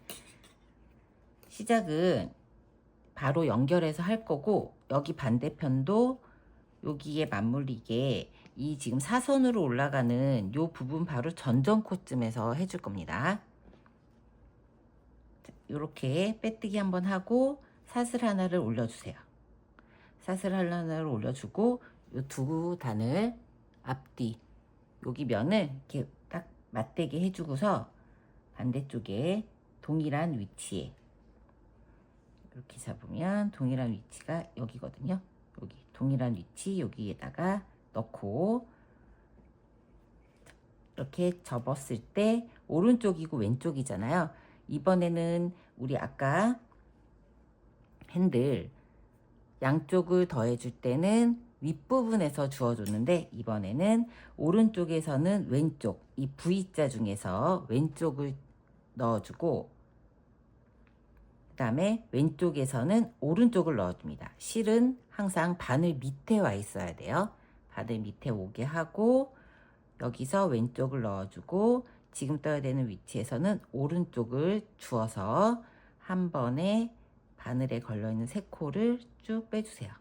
시작은 바로 연결해서 할 거고 여기 반대편도 여기에 맞물리게 이 지금 사선으로 올라가는 요 부분 바로 전전코쯤에서 해줄 겁니다. 이렇게 빼뜨기 한번 하고 사슬 하나를 올려주세요. 사슬 하나를 올려주고 요 두 단을 앞뒤 여기 면을 이렇게 딱 맞대게 해주고서 반대쪽에 동일한 위치에 이렇게 잡으면 동일한 위치가 여기거든요. 여기 동일한 위치 여기에다가 넣고 이렇게 접었을 때 오른쪽이고 왼쪽이잖아요. 이번에는 우리 아까 핸들 양쪽을 더해줄 때는 윗부분에서 주어줬는데 이번에는 오른쪽에서는 왼쪽 이 V자 중에서 왼쪽을 넣어주고 그 다음에 왼쪽에서는 오른쪽을 넣어줍니다. 실은 항상 바늘 밑에 와 있어야 돼요. 바늘 밑에 오게 하고 여기서 왼쪽을 넣어주고 지금 떠야 되는 위치에서는 오른쪽을 주어서 한 번에 바늘에 걸려있는 세 코를 쭉 빼주세요.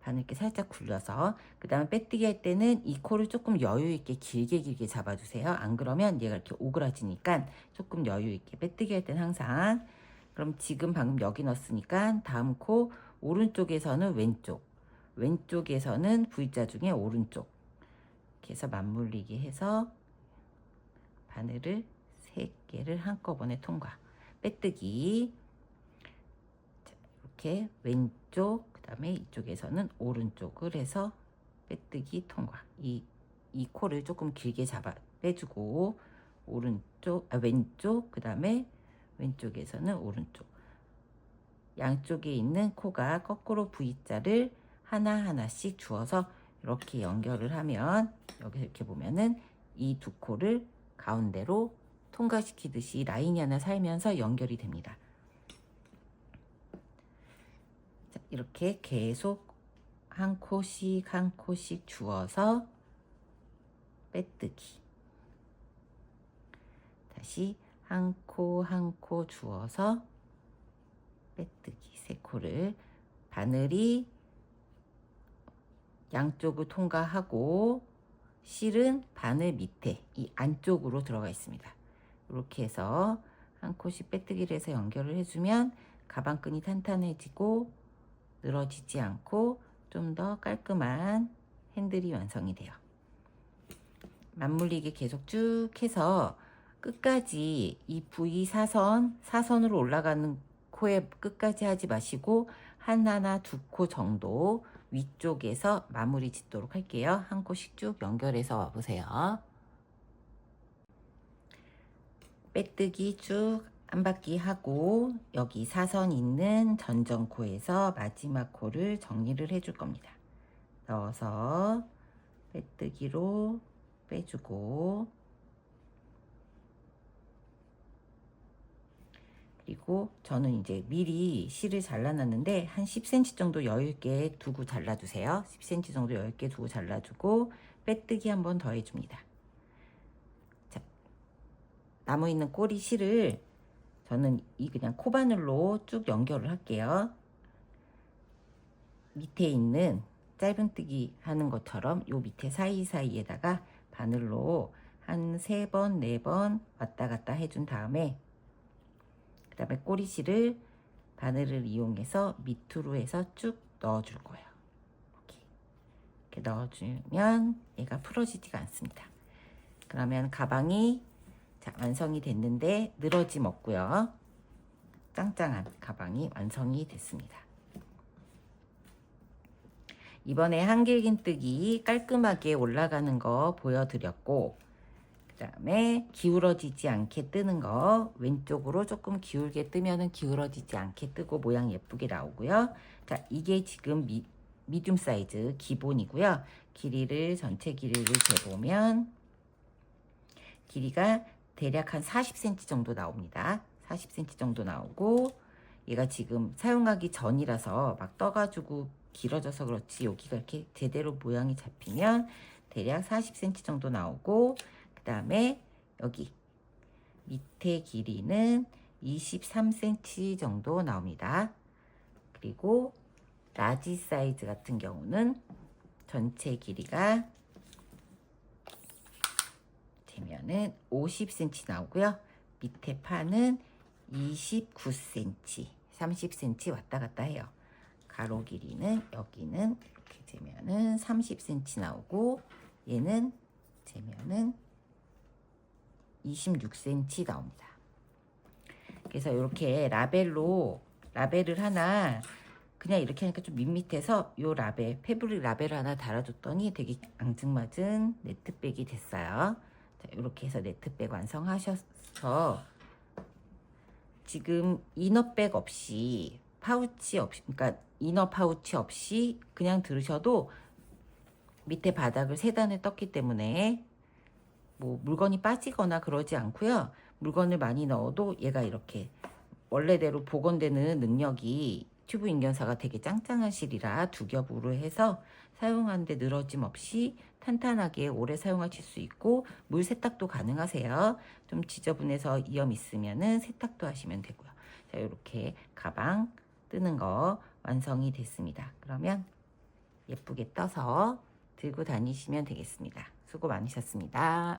바늘 이렇게 살짝 굴려서 그 다음에 빼뜨기 할 때는 이 코를 조금 여유 있게 길게 잡아주세요. 안 그러면 얘가 이렇게 오그라지니까 조금 여유 있게 빼뜨기 할 때는 항상 그럼 지금 방금 여기 넣었으니까 다음 코 오른쪽에서는 왼쪽에서는 V자 중에 오른쪽 이렇게 해서 맞물리게 해서 바늘을 3개를 한꺼번에 통과 빼뜨기 자, 이렇게 왼쪽 그 다음에 이쪽에서는 오른쪽을 해서 빼뜨기 통과 이 코를 조금 길게 빼주고 왼쪽 그 다음에 왼쪽에서는 오른쪽 양쪽에 있는 코가 거꾸로 V자를 하나하나씩 주어서 이렇게 연결을 하면 여기 이렇게 보면은 이 두 코를 가운데로 통과시키듯이 라인이 하나 살면서 연결이 됩니다. 이렇게 계속 한 코씩 한 코씩 주어서 빼뜨기. 다시 한 코 한 코 주어서 빼뜨기. 세 코를 바늘이 양쪽을 통과하고 실은 바늘 밑에 이 안쪽으로 들어가 있습니다. 이렇게 해서 한 코씩 빼뜨기를 해서 연결을 해주면 가방끈이 탄탄해지고 늘어지지 않고 좀 더 깔끔한 핸들이 완성이 돼요. 맞물리게 계속 쭉 해서 끝까지 이 V 사선으로 올라가는 코에 끝까지 하지 마시고 하나 두 코 정도 위쪽에서 마무리 짓도록 할게요. 한 코씩 쭉 연결해서 와보세요. 빼뜨기 쭉 한 바퀴 하고 여기 사선 있는 전정코에서 마지막 코를 정리를 해줄 겁니다. 넣어서 빼뜨기로 빼주고, 그리고 저는 이제 미리 실을 잘라놨는데 한 10cm 정도 여유있게 두고 잘라주세요. 10cm 정도 여유있게 두고 잘라주고 빼뜨기 한 번 더 해줍니다. 자, 남아있는 꼬리 실을 저는 이 그냥 코바늘로 쭉 연결을 할게요. 밑에 있는 짧은뜨기 하는 것처럼 요 밑에 사이사이에다가 바늘로 한 3번, 4번 왔다 갔다 해준 다음에 그 다음에 꼬리실을 바늘을 이용해서 밑으로 해서 쭉 넣어줄 거예요. 이렇게 넣어주면 얘가 풀어지지가 않습니다. 그러면 가방이 완성이 됐는데 늘어짐 없고요. 짱짱한 가방이 완성이 됐습니다. 이번에 한길긴뜨기 깔끔하게 올라가는 거 보여드렸고, 그 다음에 기울어지지 않게 뜨는 거 왼쪽으로 조금 기울게 뜨면은 기울어지지 않게 뜨고 모양 예쁘게 나오고요. 자, 이게 지금 미디움 사이즈 기본이고요. 전체 길이를 재보면 길이가 대략 한 40cm 정도 나옵니다. 40cm 정도 나오고, 얘가 지금 사용하기 전이라서 막 떠가지고 길어져서 그렇지 여기가 이렇게 제대로 모양이 잡히면 대략 40cm 정도 나오고, 그 다음에 여기 밑에 길이는 23cm 정도 나옵니다. 그리고 라지 사이즈 같은 경우는 전체 길이가 재면은 50cm 나오고요. 밑에 판은 29cm, 30cm 왔다 갔다 해요. 가로 길이는 여기는 이렇게 재면은 30cm 나오고, 얘는 재면은 26cm 나옵니다. 그래서 이렇게 라벨을 하나 그냥 이렇게 하니까 좀 밋밋해서 요 패브릭 라벨을 하나 달아줬더니 되게 앙증맞은 네트백이 됐어요. 자, 이렇게 해서 네트백 완성하셔서 지금 이너백 없이 파우치 없이, 그러니까 이너 파우치 없이 그냥 들으셔도 밑에 바닥을 3단을 떴기 때문에 뭐 물건이 빠지거나 그러지 않고요. 물건을 많이 넣어도 얘가 이렇게 원래대로 복원되는 능력이 튜브 인견사가 되게 짱짱한 실이라 2겹으로 해서 사용하는데 늘어짐 없이 탄탄하게 오래 사용하실 수 있고, 물 세탁도 가능하세요. 좀 지저분해서 이염 있으면은 세탁도 하시면 되고요. 자, 이렇게 가방 뜨는 거 완성이 됐습니다. 그러면 예쁘게 떠서 들고 다니시면 되겠습니다. 수고 많으셨습니다.